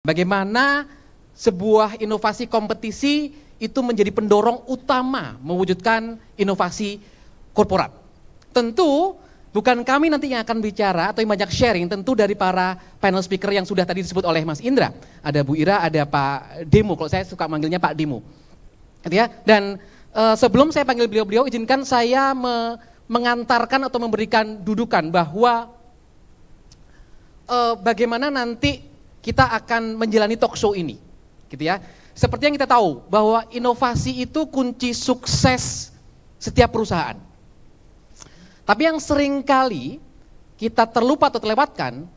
Bagaimana sebuah inovasi kompetisi itu menjadi pendorong utama mewujudkan inovasi korporat. Tentu bukan kami nanti yang akan bicara atau yang banyak sharing, tentu dari para panel speaker yang sudah tadi disebut oleh Mas Indra. Ada Bu Ira, ada Pak Demo, kalau saya suka manggilnya Pak Demo. Ya, dan sebelum saya panggil beliau-beliau, izinkan saya mengantarkan atau memberikan dudukan bahwa bagaimana nanti kita akan menjalani talk show ini, gitu ya. Seperti yang kita tahu bahwa inovasi itu kunci sukses setiap perusahaan. Tapi yang seringkali kita terlupa atau terlewatkan,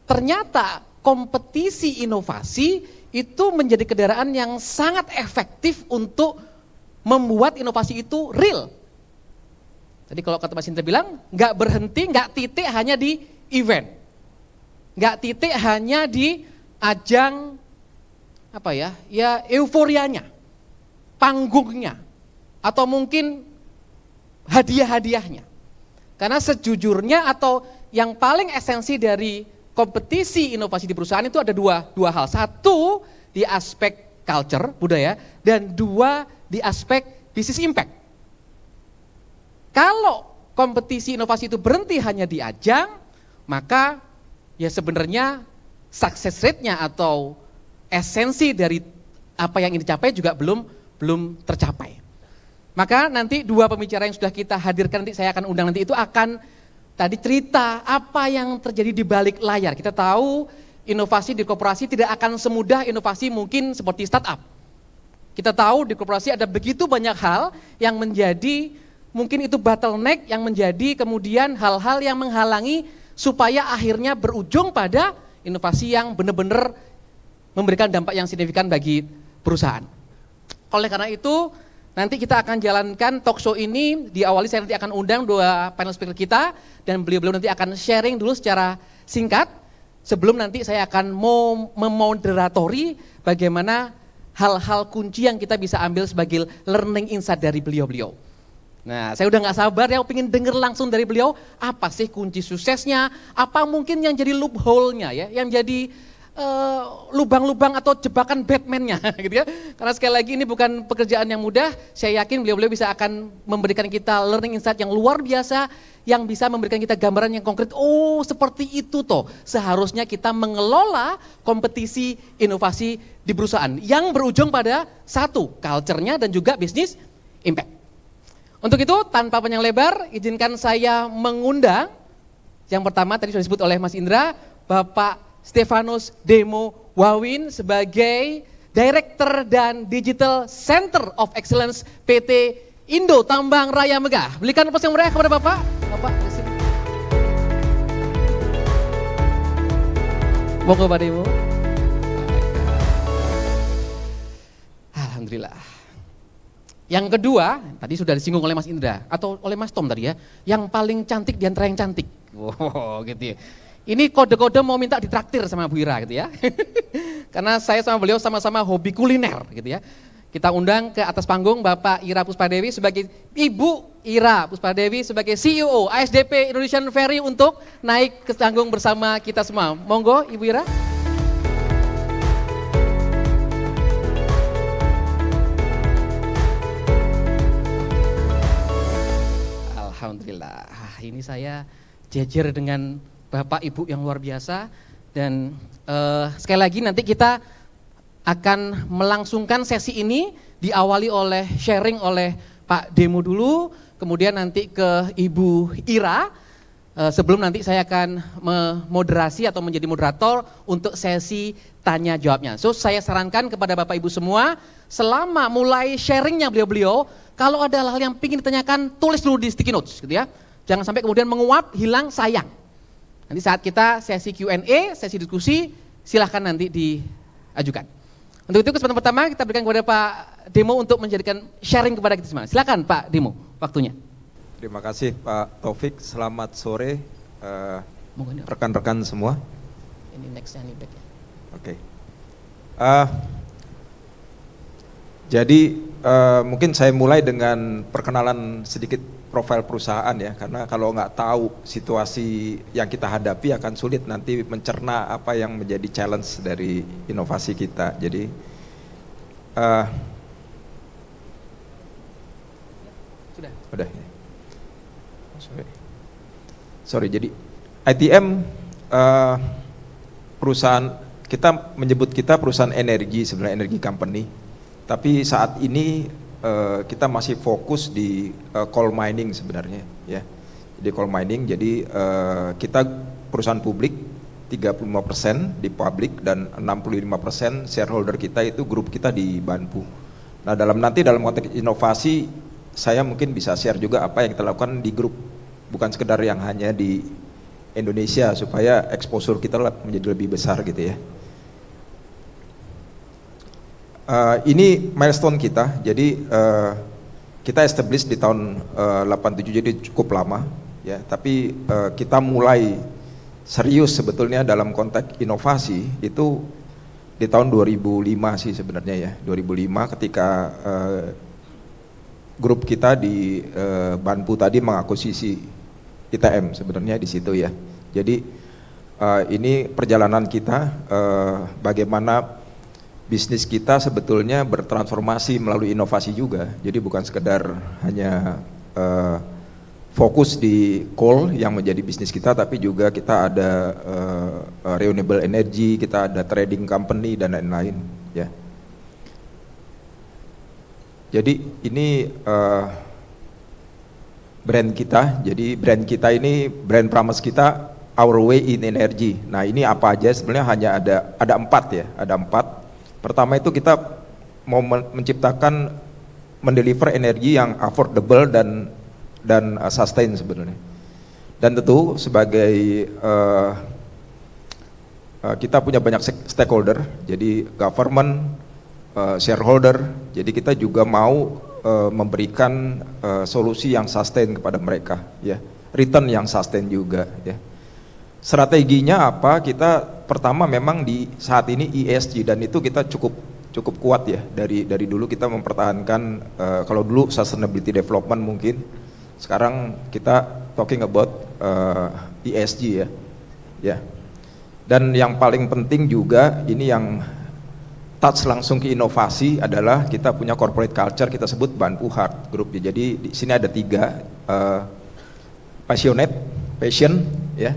ternyata kompetisi inovasi itu menjadi kendaraan yang sangat efektif untuk membuat inovasi itu real. Jadi kalau kata Mas Indra bilang, nggak berhenti, nggak titik hanya di event. Nggak titik hanya di ajang apa ya euforianya, panggungnya, atau mungkin hadiah-hadiahnya. Karena sejujurnya atau yang paling esensi dari kompetisi inovasi di perusahaan itu ada dua hal. Satu di aspek culture, budaya, dan dua di aspek business impact. Kalau kompetisi inovasi itu berhenti hanya di ajang, maka ya sebenarnya success rate-nya atau esensi dari apa yang ingin dicapai juga belum tercapai. Maka nanti dua pembicara yang sudah kita hadirkan, nanti saya akan undang, nanti itu akan tadi cerita apa yang terjadi di balik layar. Kita tahu inovasi di korporasi tidak akan semudah inovasi mungkin seperti startup. Kita tahu di korporasi ada begitu banyak hal yang menjadi mungkin itu bottleneck, yang menjadi kemudian hal-hal yang menghalangi supaya akhirnya berujung pada inovasi yang benar-benar memberikan dampak yang signifikan bagi perusahaan. Oleh karena itu, nanti kita akan jalankan talk show ini, diawali saya nanti akan undang dua panel speaker kita, dan beliau-beliau nanti akan sharing dulu secara singkat, sebelum nanti saya akan memoderatori bagaimana hal-hal kunci yang kita bisa ambil sebagai learning insight dari beliau-beliau. Nah, saya udah gak sabar ya, pengen denger langsung dari beliau, apa sih kunci suksesnya, apa mungkin yang jadi loophole-nya ya, yang jadi lubang-lubang atau jebakan Batman-nya gitu ya. Karena sekali lagi ini bukan pekerjaan yang mudah, saya yakin beliau-beliau bisa akan memberikan kita learning insight yang luar biasa, yang bisa memberikan kita gambaran yang konkret, oh seperti itu toh, seharusnya kita mengelola kompetisi inovasi di perusahaan, yang berujung pada satu, culture-nya dan juga bisnis impact. Untuk itu, tanpa panjang lebar, izinkan saya mengundang, yang pertama tadi sudah disebut oleh Mas Indra, Bapak Stefanus Demo Wawin sebagai Director dan Digital Center of Excellence PT Indo Tambang Raya Megah. Berikan aplaus yang meriah kepada Bapak. Bapak, disini. Monggo Pak Demo. Alhamdulillah. Yang kedua, tadi sudah disinggung oleh Mas Indra, atau oleh Mas Tom tadi ya, yang paling cantik di antara yang cantik. Wow, gitu ya. Ini kode-kode mau minta ditraktir sama Bu Ira gitu ya. Karena saya sama beliau sama-sama hobi kuliner gitu ya. Kita undang ke atas panggung Bapak Ira Puspadewi sebagai Ibu Ira Puspadewi sebagai CEO ASDP Indonesian Ferry untuk naik ke panggung bersama kita semua. Monggo Ibu Ira. Alhamdulillah, ini saya jejer dengan Bapak Ibu yang luar biasa, dan sekali lagi nanti kita akan melangsungkan sesi ini diawali oleh sharing oleh Pak Demo dulu, kemudian nanti ke Ibu Ira, sebelum nanti saya akan memoderasi atau menjadi moderator untuk sesi tanya jawabnya. So saya sarankan kepada Bapak Ibu semua, selama mulai sharingnya beliau-beliau, kalau ada hal yang ingin ditanyakan, tulis dulu di sticky notes gitu ya. Jangan sampai kemudian menguap, hilang, sayang. Nanti saat kita sesi Q&A, sesi diskusi, silahkan nanti diajukan. Untuk itu kesempatan pertama kita berikan kepada Pak Demo untuk menjadikan sharing kepada kita semua. Silakan Pak Demo, waktunya. Terima kasih Pak Taufik, selamat sore rekan-rekan semua. Ini nextnya nih back ya. Oke. Jadi mungkin saya mulai dengan perkenalan sedikit profil perusahaan ya, karena kalau nggak tahu situasi yang kita hadapi akan sulit nanti mencerna apa yang menjadi challenge dari inovasi kita. Jadi sudah ya. Sorry, jadi ITM perusahaan, kita menyebut kita perusahaan energi, sebenarnya energi company, tapi saat ini kita masih fokus di coal mining sebenarnya ya. Jadi coal mining, jadi kita perusahaan publik 35% di publik dan 65% shareholder kita itu grup kita di Banpu. Nah, dalam konteks inovasi saya mungkin bisa share juga apa yang kita lakukan di grup, bukan sekedar yang hanya di Indonesia, supaya exposure kita menjadi lebih besar gitu ya. Ini milestone kita, jadi kita establish di tahun 87, jadi cukup lama ya, tapi kita mulai serius sebetulnya dalam konteks inovasi itu di tahun 2005 sih sebenarnya ya, 2005 ketika grup kita di Banpu tadi mengakuisisi ITM sebenarnya di situ ya. Jadi ini perjalanan kita bagaimana bisnis kita sebetulnya bertransformasi melalui inovasi juga. Jadi bukan sekedar hanya fokus di coal yang menjadi bisnis kita, tapi juga kita ada renewable energy, kita ada trading company dan lain-lain ya. Jadi ini brand kita, jadi brand kita ini, brand promise kita, Our Way in Energy. Nah, ini apa aja? Sebenarnya hanya ada 4 ya, ada 4. Pertama itu kita mau menciptakan, mendeliver energi yang affordable dan sustain sebenarnya. Dan tentu sebagai kita punya banyak stakeholder, jadi government, shareholder, jadi kita juga mau memberikan solusi yang sustain kepada mereka ya, return yang sustain juga ya. Strateginya apa? Kita pertama memang di saat ini ESG, dan itu kita cukup kuat ya, dari dulu kita mempertahankan, kalau dulu sustainability development mungkin, sekarang kita talking about ESG ya. Dan yang paling penting juga ini yang touch langsung ke inovasi adalah kita punya corporate culture, kita sebut Banpu Heart Group. Jadi di sini ada 3, passion ya,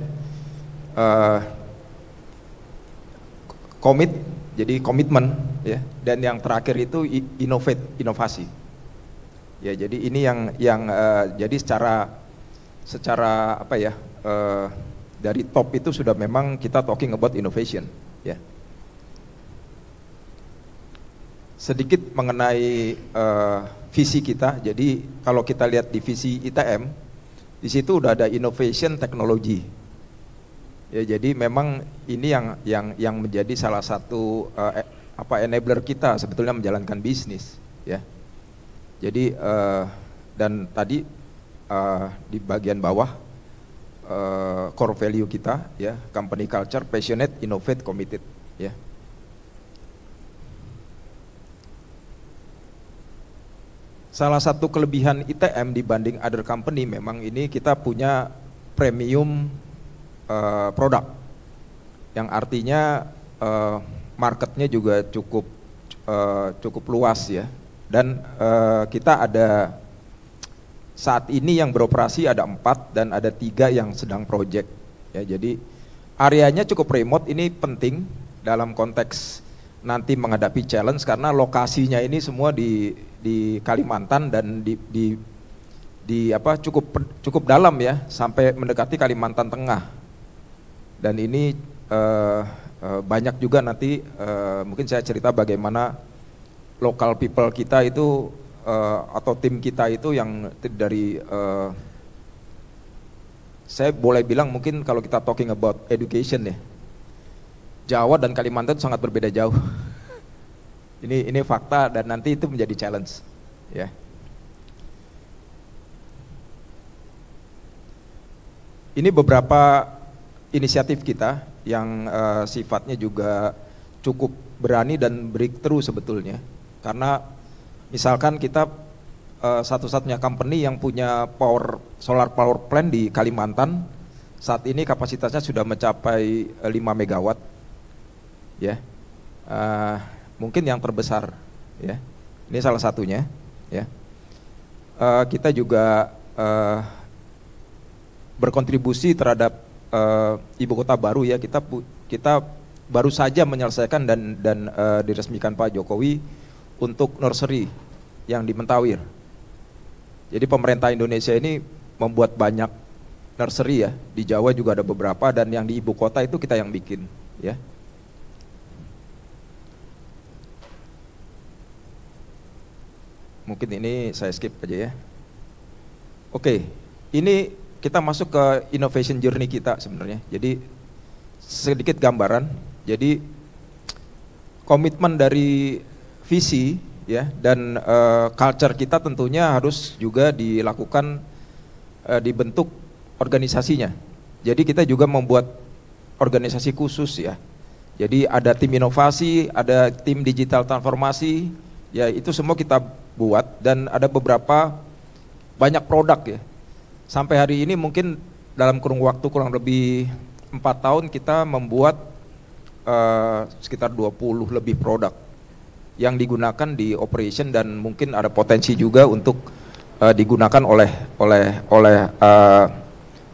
commit, jadi komitmen ya, dan yang terakhir itu inovasi ya. Jadi ini yang jadi secara apa ya, dari top itu sudah memang kita talking about innovation ya. Sedikit mengenai visi kita. Jadi kalau kita lihat di visi ITM, di situ udah ada innovation technology. Ya, jadi memang ini yang menjadi salah satu enabler kita sebetulnya menjalankan bisnis ya. Jadi dan tadi di bagian bawah core value kita ya, company culture, passionate, innovate, committed ya. Salah satu kelebihan ITM dibanding other company, memang ini kita punya premium produk, yang artinya marketnya juga cukup luas ya. Dan kita ada saat ini yang beroperasi ada 4 dan ada 3 yang sedang project ya. Jadi areanya cukup remote, ini penting dalam konteks nanti menghadapi challenge, karena lokasinya ini semua di Kalimantan dan di apa cukup dalam ya, sampai mendekati Kalimantan Tengah. Dan ini banyak juga nanti mungkin saya cerita bagaimana local people kita itu atau tim kita itu yang dari saya boleh bilang mungkin kalau kita talking about education ya, Jawa dan Kalimantan sangat berbeda jauh. Ini fakta dan nanti itu menjadi challenge ya. Ini beberapa inisiatif kita yang sifatnya juga cukup berani dan breakthrough sebetulnya, karena Misalkan kita satu-satunya company yang punya solar power plant di Kalimantan. Saat ini kapasitasnya sudah mencapai 5 megawatt, ya. Mungkin yang terbesar, ya. Ini salah satunya, ya. Kita juga berkontribusi terhadap ibu kota baru, ya. Kita baru saja menyelesaikan dan diresmikan Pak Jokowi untuk nursery yang di Mentawir. Jadi pemerintah Indonesia ini membuat banyak nursery, ya. Di Jawa juga ada beberapa, dan yang di ibu kota itu kita yang bikin, ya. Mungkin ini saya skip aja, ya. Oke, ini kita masuk ke innovation journey kita sebenarnya. Jadi sedikit gambaran. Jadi komitmen dari visi, ya, dan culture kita tentunya harus juga dilakukan, dibentuk organisasinya. Jadi kita juga membuat organisasi khusus, ya. Jadi ada tim inovasi, ada tim digital transformasi, ya, itu semua kita buat, dan ada beberapa banyak produk, ya. Sampai hari ini mungkin dalam kurun waktu kurang lebih 4 tahun kita membuat sekitar 20 lebih produk yang digunakan di operation, dan mungkin ada potensi juga untuk digunakan oleh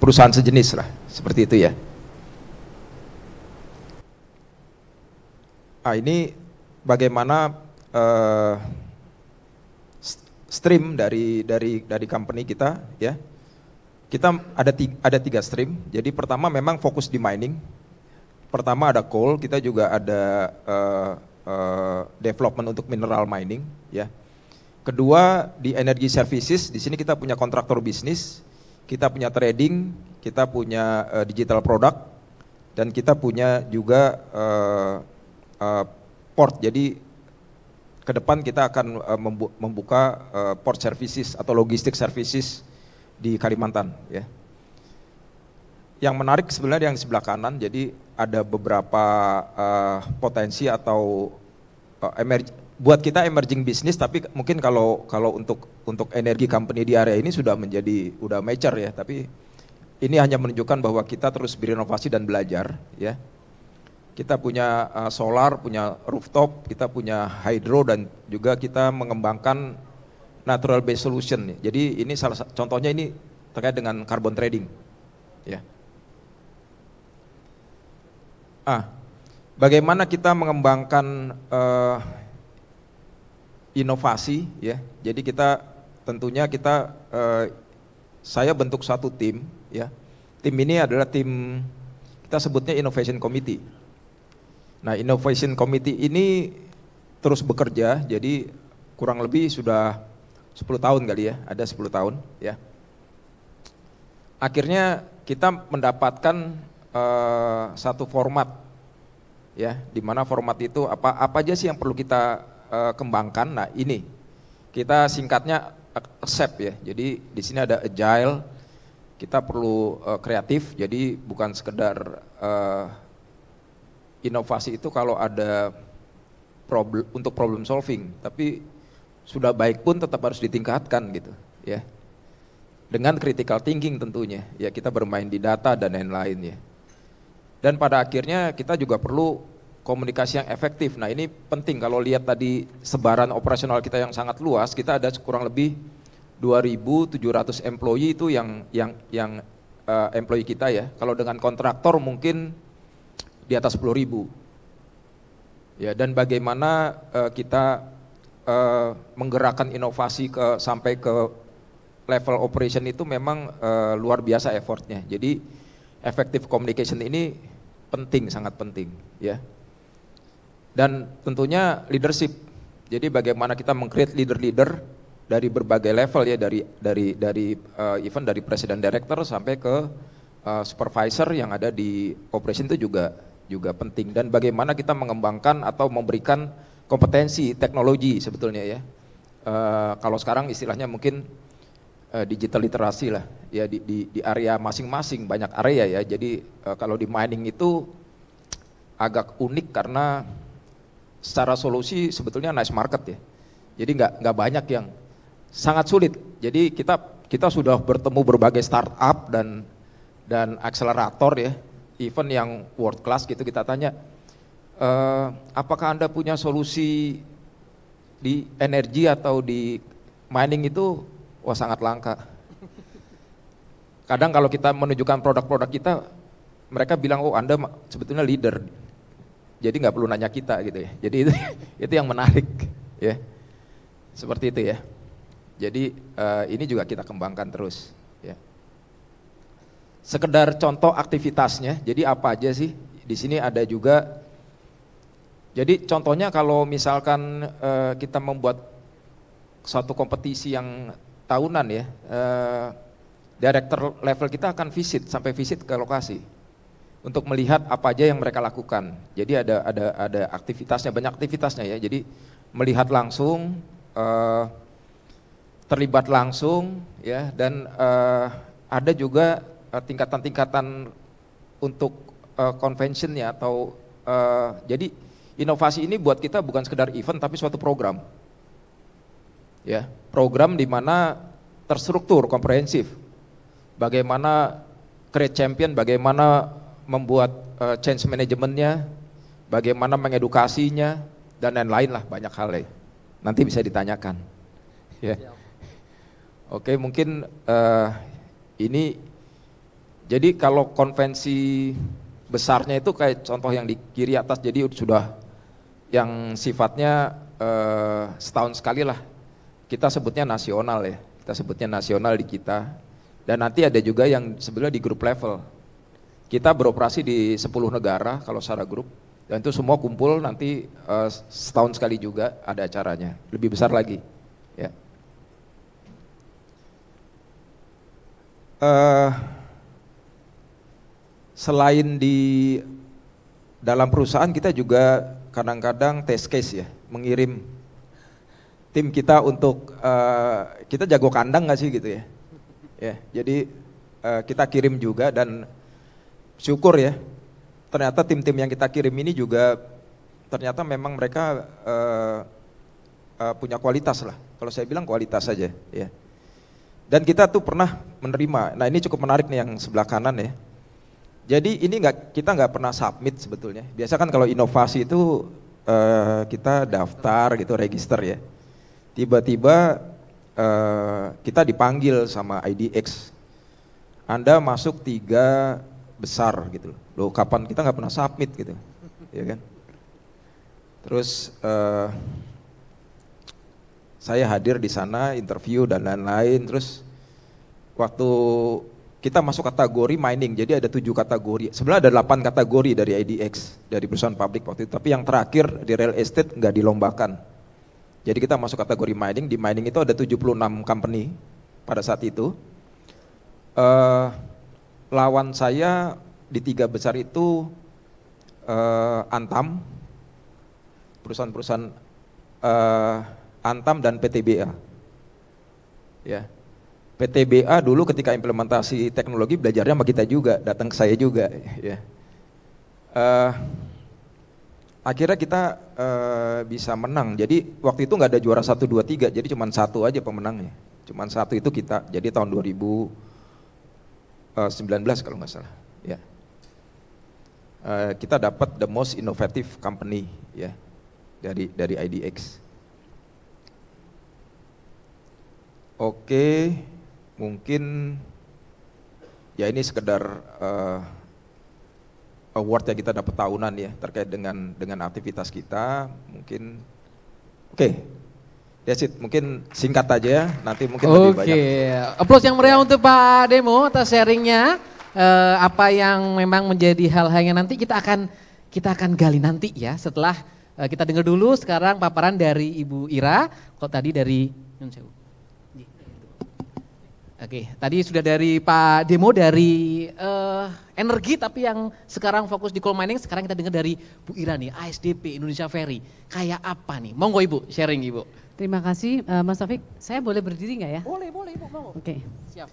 perusahaan sejenis lah, seperti itu, ya. Ini bagaimana stream dari company kita, ya. Kita ada 3 stream. Jadi pertama memang fokus di mining. Pertama ada coal, kita juga ada development untuk mineral mining, ya. Kedua di energy services, di sini kita punya kontraktor bisnis, kita punya trading, kita punya digital product, dan kita punya juga port. Jadi ke depan kita akan membuka port services atau logistik services di Kalimantan, ya. Yang menarik sebenarnya yang di sebelah kanan, jadi ada beberapa potensi atau buat kita emerging business, tapi mungkin kalau untuk energi company di area ini sudah mature, ya. Tapi ini hanya menunjukkan bahwa kita terus berinovasi dan belajar, ya. Kita punya solar, punya rooftop, kita punya hydro, dan juga kita mengembangkan natural based solution. Jadi ini contohnya ini terkait dengan carbon trading, ya. Bagaimana kita mengembangkan inovasi, ya. Jadi saya bentuk satu tim, ya. Tim ini adalah tim, kita sebutnya Innovation Committee. Nah, Innovation Committee ini terus bekerja, jadi kurang lebih sudah 10 tahun kali, ya, ada 10 tahun, ya. Akhirnya kita mendapatkan satu format, ya, di mana format itu apa aja sih yang perlu kita kembangkan. Nah, ini kita singkatnya ACCEPT, ya. Jadi di sini ada agile, kita perlu kreatif, jadi bukan sekedar inovasi itu kalau ada untuk problem solving, tapi sudah baik pun tetap harus ditingkatkan, gitu, ya. Dengan critical thinking tentunya, ya, kita bermain di data dan lain-lain, ya. Dan pada akhirnya kita juga perlu komunikasi yang efektif. Nah, ini penting. Kalau lihat tadi sebaran operasional kita yang sangat luas, kita ada kurang lebih 2.700 employee itu yang employee kita, ya. Kalau dengan kontraktor mungkin di atas 10.000. Ya, dan bagaimana kita menggerakkan inovasi sampai ke level operation itu memang luar biasa effortnya. Jadi effective communication ini penting, sangat penting, ya. Dan tentunya leadership. Jadi bagaimana kita meng-create leader-leader dari berbagai level, ya, dari even dari presiden director sampai ke supervisor yang ada di operation itu juga penting. Dan bagaimana kita mengembangkan atau memberikan kompetensi teknologi sebetulnya, ya. Kalau sekarang istilahnya mungkin digital literasi lah, ya, di area masing-masing, banyak area, ya. Jadi kalau di mining itu agak unik karena secara solusi sebetulnya nice market, ya. Jadi nggak banyak yang sangat sulit. Jadi kita sudah bertemu berbagai startup dan akselerator ya, even yang world class gitu, kita tanya, apakah Anda punya solusi di energi atau di mining itu? Wah, sangat langka. Kadang kalau kita menunjukkan produk-produk kita, mereka bilang, oh Anda sebetulnya leader. Jadi nggak perlu nanya kita gitu ya. Jadi itu yang menarik ya. Seperti itu ya. Jadi ini juga kita kembangkan terus ya. Sekedar contoh aktivitasnya. Jadi apa aja sih? Di sini ada juga. Jadi contohnya kalau misalkan kita membuat suatu kompetisi yang tahunan ya, director level kita akan sampai visit ke lokasi untuk melihat apa aja yang mereka lakukan. Jadi ada aktivitasnya, banyak aktivitasnya ya. Jadi melihat langsung, terlibat langsung ya, dan ada juga tingkatan-tingkatan untuk conventionnya atau jadi inovasi ini buat kita bukan sekedar event tapi suatu program. Ya, program di mana terstruktur, komprehensif. Bagaimana create champion, bagaimana membuat change manajemennya, bagaimana mengedukasinya, dan lain-lain lah, banyak hal ya. Nanti bisa ditanyakan. Ya. Oke, mungkin ini, jadi kalau konvensi besarnya itu kayak contoh yang di kiri atas, jadi sudah yang sifatnya setahun sekali lah. Kita sebutnya nasional ya, kita sebutnya nasional di kita. Dan nanti ada juga yang sebenarnya di grup level. Kita beroperasi di 10 negara kalau secara grup. Dan itu semua kumpul nanti setahun sekali juga ada acaranya, lebih besar lagi. Ya. Selain di dalam perusahaan, kita juga kadang-kadang test case ya, mengirim tim kita untuk kita jago kandang nggak sih gitu ya. Ya, jadi kita kirim juga dan syukur ya. Ternyata tim-tim yang kita kirim ini juga ternyata memang mereka punya kualitas lah. Kalau saya bilang kualitas saja ya. Dan kita tuh pernah menerima. Nah, ini cukup menarik nih yang sebelah kanan ya. Jadi ini kita nggak pernah submit sebetulnya. Biasa kan kalau inovasi itu kita daftar gitu, register ya. Tiba-tiba kita dipanggil sama IDX. Anda masuk 3 besar gitu. Loh, kapan, kita nggak pernah submit gitu, ya kan? Terus saya hadir di sana, interview dan lain-lain. Terus waktu kita masuk kategori mining, jadi ada 7 kategori. Sebenarnya ada 8 kategori dari IDX, dari perusahaan publik waktu itu. Tapi yang terakhir di real estate nggak dilombakan. Jadi kita masuk kategori mining. Di mining itu ada 76 company pada saat itu. Lawan saya di 3 besar itu Antam, perusahaan-perusahaan Antam dan PTBA. Ya, PTBA dulu ketika implementasi teknologi belajarnya sama kita juga, datang ke saya juga. Ya. Akhirnya kita bisa menang. Jadi waktu itu nggak ada juara 1, 2, 3, jadi cuma 1 aja pemenangnya. Cuma 1 itu kita. Jadi tahun 2019 kalau nggak salah. Ya. Kita dapat the most innovative company ya dari IDX. Oke, mungkin ya ini sekedar award yang kita dapat tahunan ya terkait dengan aktivitas kita. Mungkin that's it. Mungkin singkat aja, nanti mungkin lebih banyak. Oke, applause yang meriah untuk Pak Demo atas sharingnya. Apa yang memang menjadi hal-hal yang nanti kita akan gali nanti ya, setelah kita dengar dulu sekarang paparan dari Ibu Ira. Kok tadi dari Oke, tadi sudah dari Pak Demo dari energi, tapi yang sekarang fokus di coal mining. Sekarang kita dengar dari Bu Ira nih, ASDP Indonesia Ferry. Kayak apa nih? Monggo Ibu, sharing Ibu. Terima kasih Mas Taufik. Saya boleh berdiri nggak ya? Boleh Ibu, monggo. Oke. Siap.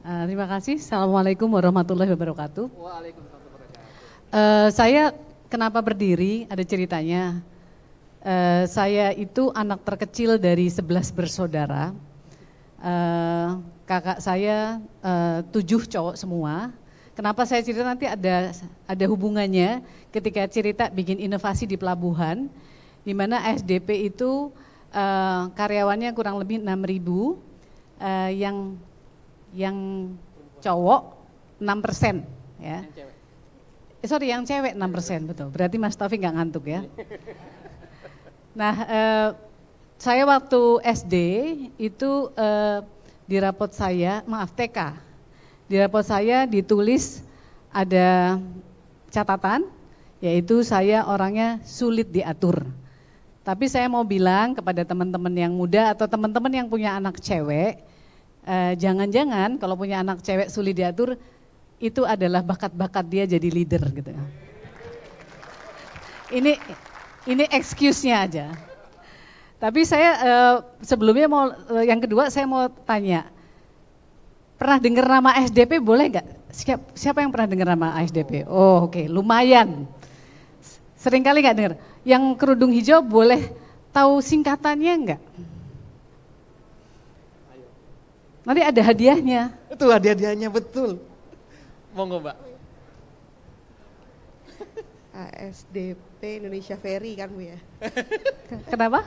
Terima kasih. Assalamualaikum warahmatullahi wabarakatuh. Waalaikumsalam warahmatullahi wabarakatuh. Saya kenapa berdiri? Ada ceritanya. Saya itu anak terkecil dari 11 bersaudara. Kakak saya 7 cowok semua. Kenapa saya cerita nanti ada hubungannya ketika cerita bikin inovasi di pelabuhan, di mana SDP itu karyawannya kurang lebih 6.000, yang cowok 6%, ya. Yang cewek 6%, betul. Berarti Mas Taufik nggak ngantuk ya. Nah, saya waktu SD itu di rapot saya, TK, di rapot saya ditulis ada catatan, yaitu saya orangnya sulit diatur. Tapi saya mau bilang kepada teman-teman yang muda atau teman-teman yang punya anak cewek, jangan-jangan kalau punya anak cewek sulit diatur, itu adalah bakat-bakat dia jadi leader gitu. Ini excuse-nya aja. Tapi saya sebelumnya yang kedua saya mau tanya, pernah dengar nama SDP boleh nggak? Siapa yang pernah dengar nama SDP? Oh oke, lumayan. Sering kali nggak dengar. Yang kerudung hijau boleh tahu singkatannya nggak? Nanti ada hadiahnya. Itu hadiahnya betul. Monggo Mbak. ASDP Indonesia Ferry kan Bu ya? Kenapa?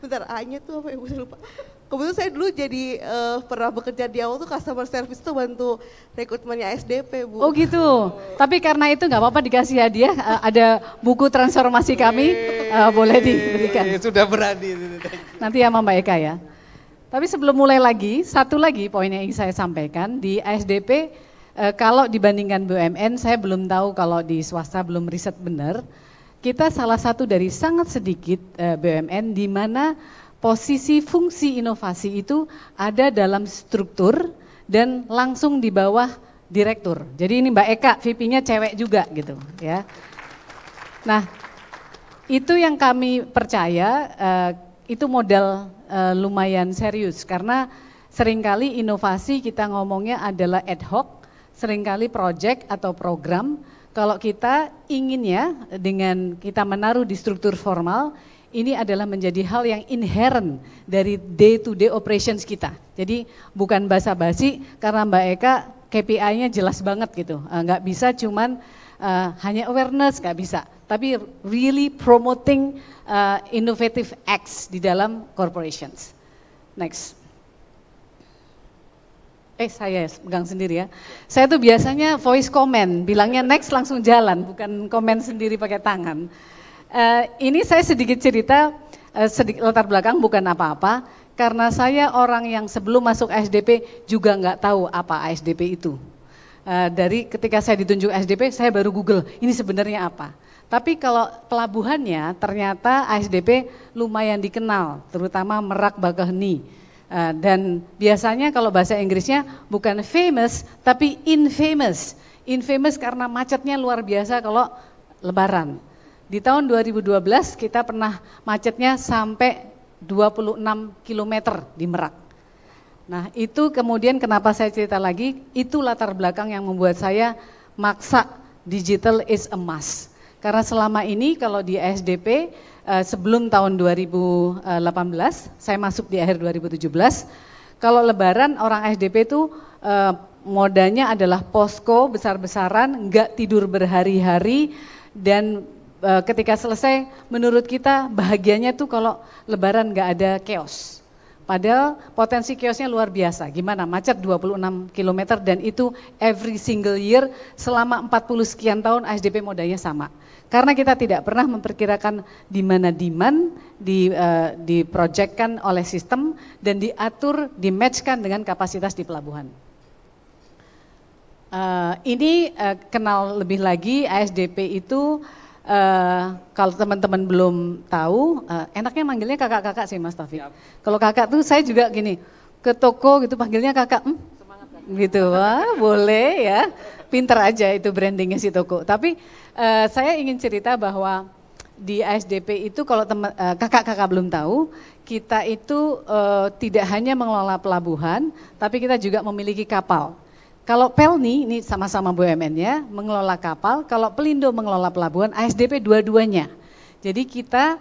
Bentar, A-nya tuh apa ya Bu, saya lupa. Kebetulan saya dulu jadi pernah bekerja di awal tuh customer service tuh bantu rekrutmennya ASDP Bu. Oh gitu, tapi karena itu nggak apa-apa dikasih hadiah, ada buku transformasi kami, boleh diberikan. Sudah berani. Nanti sama Mbak Eka ya. Tapi sebelum mulai lagi, satu lagi poin yang ingin saya sampaikan, di ASDP kalau dibandingkan BUMN, saya belum tahu kalau di swasta belum riset benar, kita salah satu dari sangat sedikit BUMN di mana posisi fungsi inovasi itu ada dalam struktur dan langsung di bawah direktur. Jadi ini Mbak Eka, VP-nya cewek juga gitu ya. Nah, itu yang kami percaya, itu modal lumayan serius karena seringkali inovasi kita ngomongnya adalah ad hoc, seringkali project atau program. Kalau kita inginnya dengan kita menaruh di struktur formal, ini adalah menjadi hal yang inherent dari day to day operations kita. Jadi bukan basa-basi karena Mbak Eka KPI-nya jelas banget gitu. Nggak bisa cuman hanya awareness, nggak bisa. Tapi really promoting innovative acts di dalam corporations. Next. Saya pegang sendiri ya. Saya tuh biasanya voice comment, bilangnya next langsung jalan, bukan komen sendiri pakai tangan. Ini saya sedikit cerita, sedikit latar belakang bukan apa-apa, karena saya orang yang sebelum masuk ASDP juga nggak tahu apa ASDP itu. Dari ketika saya ditunjuk ASDP, saya baru Google, ini sebenarnya apa. Tapi kalau pelabuhannya ternyata ASDP lumayan dikenal, terutama Merak Bakaheni. Dan biasanya kalau bahasa Inggrisnya bukan famous, tapi infamous. Infamous karena macetnya luar biasa kalau lebaran. Di tahun 2012 kita pernah macetnya sampai 26 km di Merak. Nah itu kemudian kenapa saya cerita lagi, itu latar belakang yang membuat saya maksa digital is a must. Karena selama ini kalau di ASDP sebelum tahun 2018, saya masuk di akhir 2017, kalau lebaran orang ASDP itu modanya adalah posko besar-besaran, enggak tidur berhari-hari, dan ketika selesai menurut kita bahagianya tuh kalau lebaran enggak ada chaos. Padahal potensi chaosnya luar biasa, gimana macet 26 km dan itu every single year selama 40 sekian tahun ASDP modanya sama. Karena kita tidak pernah memperkirakan di mana demand diprojekkan oleh sistem dan diatur, dimatchkan dengan kapasitas di pelabuhan. Ini kenal lebih lagi ASDP itu kalau teman-teman belum tahu, enaknya manggilnya kakak-kakak sih Mas Taufik. Kalau kakak tuh saya juga gini, ke toko gitu panggilnya kakak, gitu, wah boleh ya, pinter aja itu brandingnya si toko. Tapi saya ingin cerita bahwa di ASDP itu kalau kakak-kakak belum tahu, kita itu tidak hanya mengelola pelabuhan, tapi kita juga memiliki kapal. Kalau Pelni, ini sama-sama BUMN-nya, mengelola kapal, kalau Pelindo mengelola pelabuhan, ASDP dua-duanya. Jadi kita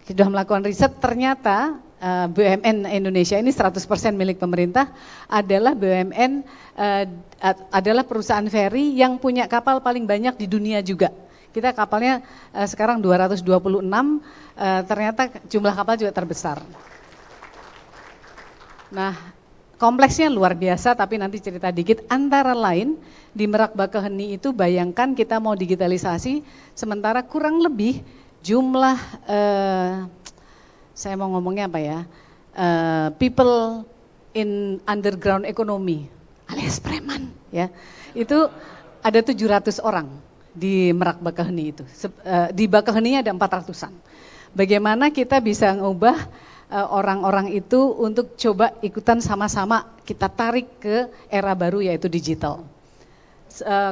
sudah melakukan riset, ternyata BUMN Indonesia ini 100% milik pemerintah adalah BUMN, adalah perusahaan ferry yang punya kapal paling banyak di dunia juga. Kita kapalnya sekarang 226, ternyata jumlah kapal juga terbesar. Nah, kompleksnya luar biasa, tapi nanti cerita dikit. Antara lain di Merak Bakaheni itu bayangkan kita mau digitalisasi, sementara kurang lebih jumlah saya mau ngomongnya apa ya, people in underground economy alias preman ya, itu ada 700 orang di Merak Bakaheni itu. Di Bakaheni ada 400-an. Bagaimana kita bisa ngubah orang-orang itu untuk coba ikutan sama-sama kita tarik ke era baru yaitu digital.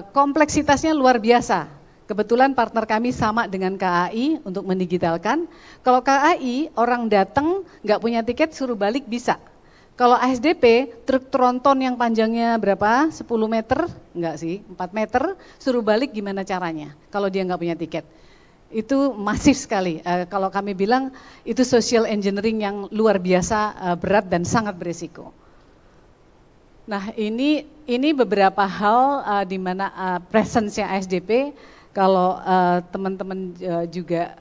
Kompleksitasnya luar biasa. Kebetulan partner kami sama dengan KAI untuk mendigitalkan. Kalau KAI orang datang nggak punya tiket suruh balik bisa. Kalau ASDP truk tronton yang panjangnya berapa? 10 meter? Enggak sih, 4 meter suruh balik gimana caranya kalau dia nggak punya tiket. Itu masif sekali. Kalau kami bilang itu social engineering yang luar biasa berat dan sangat berisiko. Nah ini beberapa hal di mana presence-nya ASDP. Kalau teman-teman juga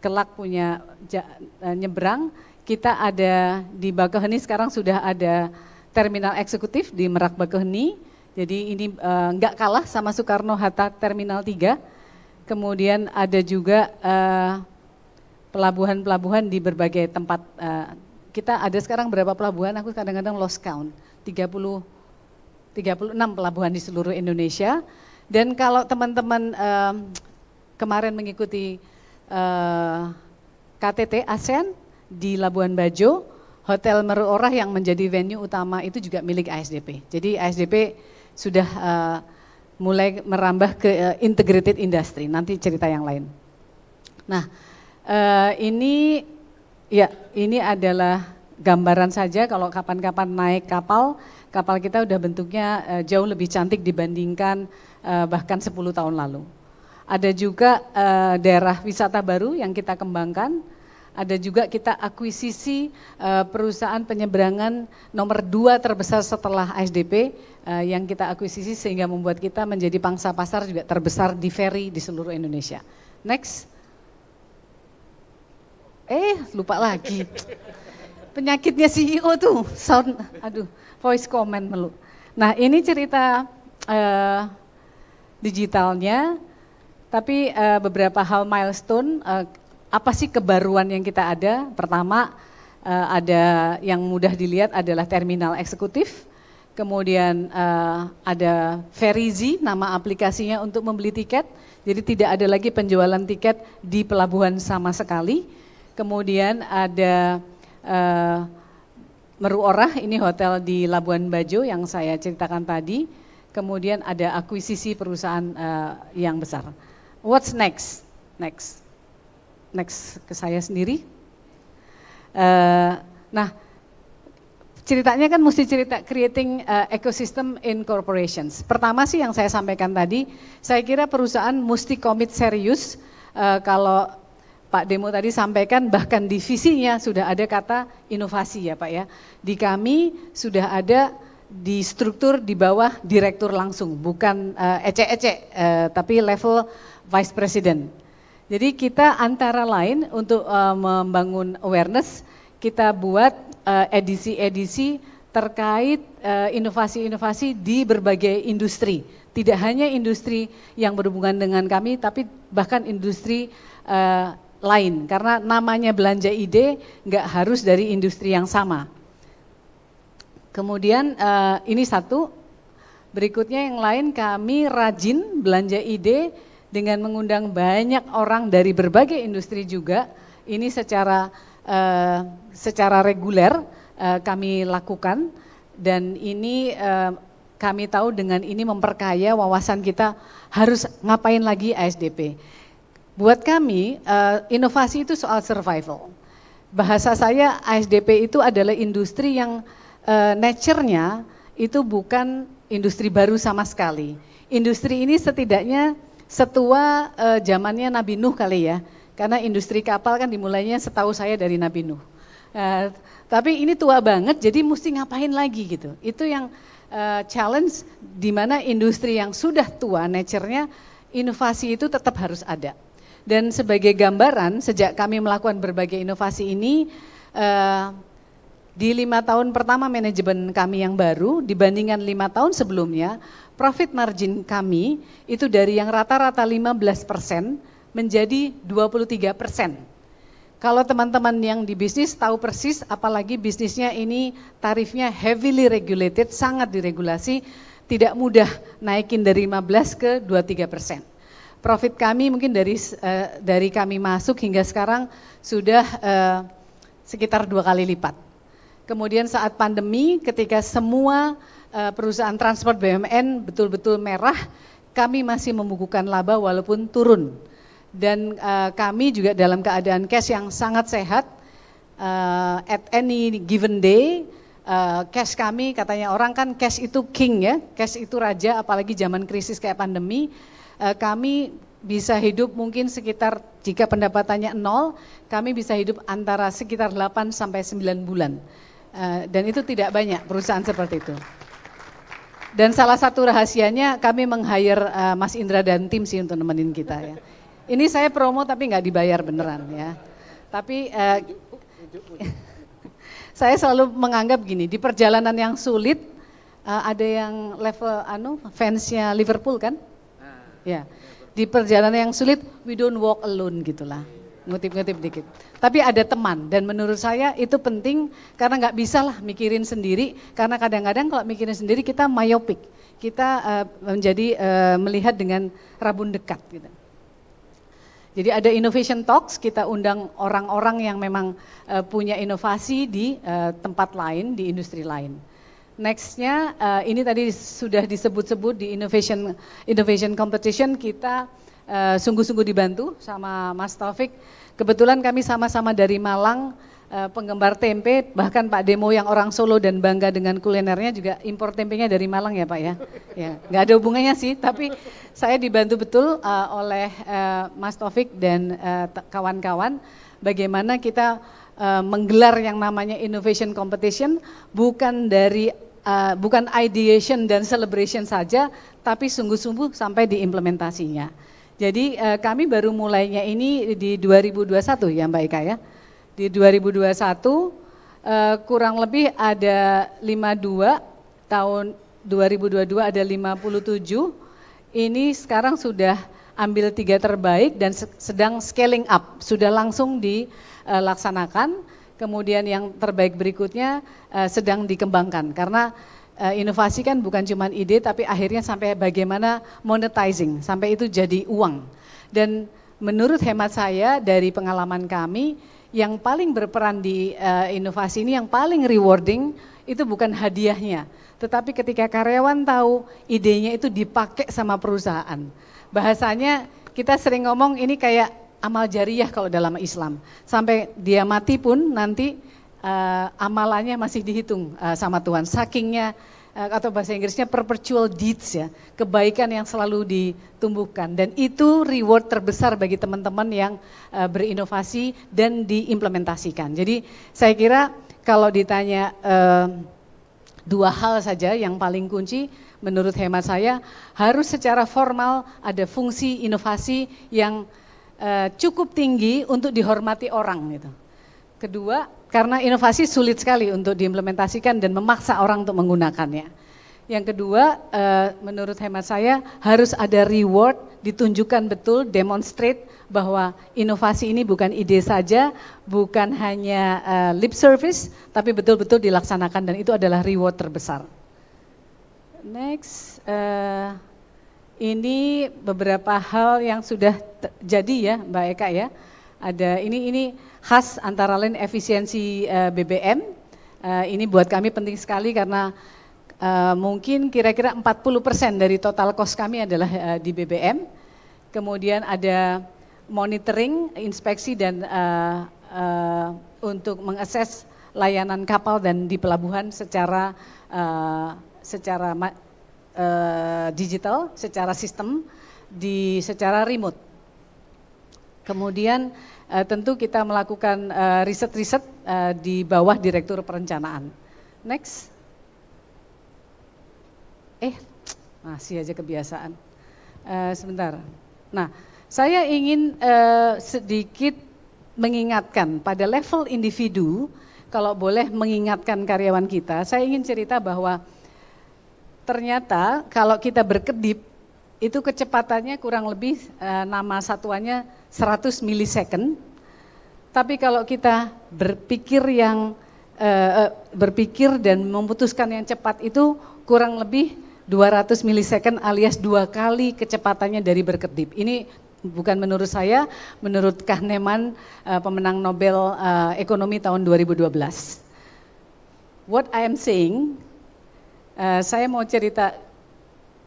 kelak punya nyebrang, kita ada di Bakaheni sekarang sudah ada terminal eksekutif di Merak Bakaheni. Jadi ini nggak kalah sama Soekarno-Hatta Terminal 3. Kemudian ada juga pelabuhan-pelabuhan di berbagai tempat. Kita ada sekarang berapa pelabuhan? Aku kadang-kadang lost count. 36 pelabuhan di seluruh Indonesia. Dan kalau teman-teman kemarin mengikuti KTT ASEAN di Labuan Bajo, Hotel Meru Orah yang menjadi venue utama itu juga milik ASDP. Jadi ASDP sudah mulai merambah ke integrated industry, nanti cerita yang lain. Nah, ini adalah gambaran saja kalau kapan-kapan naik kapal kita udah bentuknya jauh lebih cantik dibandingkan bahkan 10 tahun lalu. Ada juga daerah wisata baru yang kita kembangkan, ada juga kita akuisisi perusahaan penyeberangan nomor 2 terbesar setelah ASDP yang kita akuisisi sehingga membuat kita menjadi pangsa pasar juga terbesar di ferry di seluruh Indonesia. Next. Lupa lagi. Penyakitnya CEO tuh, voice comment melu. Nah ini cerita digitalnya, tapi beberapa hal milestone, apa sih kebaruan yang kita ada? Pertama, ada yang mudah dilihat adalah terminal eksekutif, kemudian ada Ferrizi, nama aplikasinya untuk membeli tiket, jadi tidak ada lagi penjualan tiket di pelabuhan sama sekali. Kemudian ada Meru Orah, ini hotel di Labuan Bajo yang saya ceritakan tadi. Kemudian ada akuisisi perusahaan yang besar. What's next? Next ke saya sendiri. Nah, ceritanya kan mesti cerita creating ecosystem in corporations. Pertama sih yang saya sampaikan tadi, saya kira perusahaan mesti komit serius. Kalau Pak Demo tadi sampaikan bahkan di visinya sudah ada kata inovasi ya Pak ya. Di kami sudah ada di struktur di bawah direktur langsung, bukan ecek-ecek, tapi level vice president. Jadi kita antara lain untuk membangun awareness, kita buat edisi-edisi terkait inovasi-inovasi di berbagai industri. Tidak hanya industri yang berhubungan dengan kami, tapi bahkan industri lain. Karena namanya belanja ide nggak harus dari industri yang sama. Kemudian ini satu, berikutnya yang lain kami rajin belanja ide dengan mengundang banyak orang dari berbagai industri juga. Ini secara reguler kami lakukan dan ini kami tahu dengan ini memperkaya wawasan kita harus ngapain lagi ASDP. Buat kami inovasi itu soal survival. Bahasa saya ASDP itu adalah industri yang nature-nya itu bukan industri baru sama sekali. Industri ini setidaknya setua zamannya Nabi Nuh kali ya. Karena industri kapal kan dimulainya setahu saya dari Nabi Nuh. Tapi ini tua banget, jadi mesti ngapain lagi gitu. Itu yang challenge di mana industri yang sudah tua nature-nya, inovasi itu tetap harus ada. Dan sebagai gambaran, sejak kami melakukan berbagai inovasi ini, di 5 tahun pertama manajemen kami yang baru, dibandingkan 5 tahun sebelumnya, profit margin kami itu dari yang rata-rata 15% menjadi 23%. Kalau teman-teman yang di bisnis tahu persis, apalagi bisnisnya ini tarifnya heavily regulated, sangat diregulasi, tidak mudah naikin dari 15 ke 23%. Profit kami mungkin dari kami masuk hingga sekarang sudah sekitar 2 kali lipat. Kemudian saat pandemi, ketika semua perusahaan transport BUMN betul-betul merah, kami masih membukukan laba walaupun turun. Dan kami juga dalam keadaan cash yang sangat sehat, at any given day, cash kami, katanya orang kan cash itu king ya, cash itu raja, apalagi zaman krisis kayak pandemi, kami bisa hidup mungkin sekitar, jika pendapatannya 0, kami bisa hidup antara sekitar 8 sampai 9 bulan. Dan itu tidak banyak perusahaan seperti itu. Dan salah satu rahasianya kami meng-hire Mas Indra dan tim sih untuk nemenin kita ya. Ini saya promo tapi nggak dibayar beneran ya. Tapi saya selalu menganggap gini, di perjalanan yang sulit ada yang level fansnya Liverpool kan? Ya. Di perjalanan yang sulit we don't walk alone gitulah. Ngutip-ngutip dikit. Tapi ada teman dan menurut saya itu penting karena nggak bisa lah mikirin sendiri, karena kadang-kadang kalau mikirin sendiri kita myopik, kita menjadi melihat dengan rabun dekat gitu. Jadi ada innovation talks, kita undang orang-orang yang memang punya inovasi di tempat lain, di industri lain. Nextnya ini tadi sudah disebut-sebut di innovation competition, kita sungguh-sungguh dibantu sama Mas Taufik. Kebetulan kami sama-sama dari Malang, penggemar tempe, bahkan Pak Demo yang orang Solo dan bangga dengan kulinernya juga impor tempenya dari Malang ya Pak ya. Ya, nggak ada hubungannya sih, tapi saya dibantu betul oleh Mas Taufik dan kawan-kawan bagaimana kita menggelar yang namanya innovation competition, bukan ideation dan celebration saja, tapi sungguh-sungguh sampai di implementasinya. Jadi kami baru mulainya ini di 2021 ya Mbak Ika ya. Di 2021 kurang lebih ada 52, tahun 2022 ada 57, ini sekarang sudah ambil 3 terbaik dan sedang scaling up, sudah langsung dilaksanakan, kemudian yang terbaik berikutnya sedang dikembangkan karena inovasi kan bukan cuma ide tapi akhirnya sampai bagaimana monetizing, sampai itu jadi uang. Dan menurut hemat saya dari pengalaman kami, yang paling berperan di inovasi ini, yang paling rewarding itu bukan hadiahnya, tetapi ketika karyawan tahu idenya itu dipakai sama perusahaan. Bahasanya kita sering ngomong ini kayak amal jariyah kalau dalam Islam, sampai dia mati pun nanti amalannya masih dihitung sama Tuhan, sakingnya atau bahasa Inggrisnya perpetual deeds ya, kebaikan yang selalu ditumbuhkan, dan itu reward terbesar bagi teman-teman yang berinovasi dan diimplementasikan. Jadi saya kira kalau ditanya 2 hal saja yang paling kunci menurut hemat saya, harus secara formal ada fungsi inovasi yang cukup tinggi untuk dihormati orang gitu. Kedua, karena inovasi sulit sekali untuk diimplementasikan dan memaksa orang untuk menggunakannya. Yang kedua, menurut hemat saya harus ada reward, ditunjukkan betul, demonstrate bahwa inovasi ini bukan ide saja, bukan hanya lip service, tapi betul-betul dilaksanakan dan itu adalah reward terbesar. Next, ini beberapa hal yang sudah jadi ya Mbak Eka ya. Ada ini khas antara lain efisiensi BBM. Ini buat kami penting sekali karena mungkin kira-kira 40% dari total cost kami adalah di BBM. Kemudian ada monitoring, inspeksi dan untuk mengakses layanan kapal dan di pelabuhan secara digital, secara sistem, secara remote. Kemudian tentu kita melakukan riset-riset di bawah Direktur Perencanaan. Next. Masih aja kebiasaan. Sebentar. Nah, saya ingin sedikit mengingatkan pada level individu, kalau boleh mengingatkan karyawan kita, saya ingin cerita bahwa ternyata kalau kita berkedip, itu kecepatannya kurang lebih nama satuannya 100 milisecond. Tapi kalau kita berpikir dan memutuskan yang cepat itu kurang lebih 200 milisecond alias 2 kali kecepatannya dari berkedip. Ini bukan menurut saya, menurut Kahneman, pemenang Nobel Ekonomi tahun 2012. What I am saying, saya mau cerita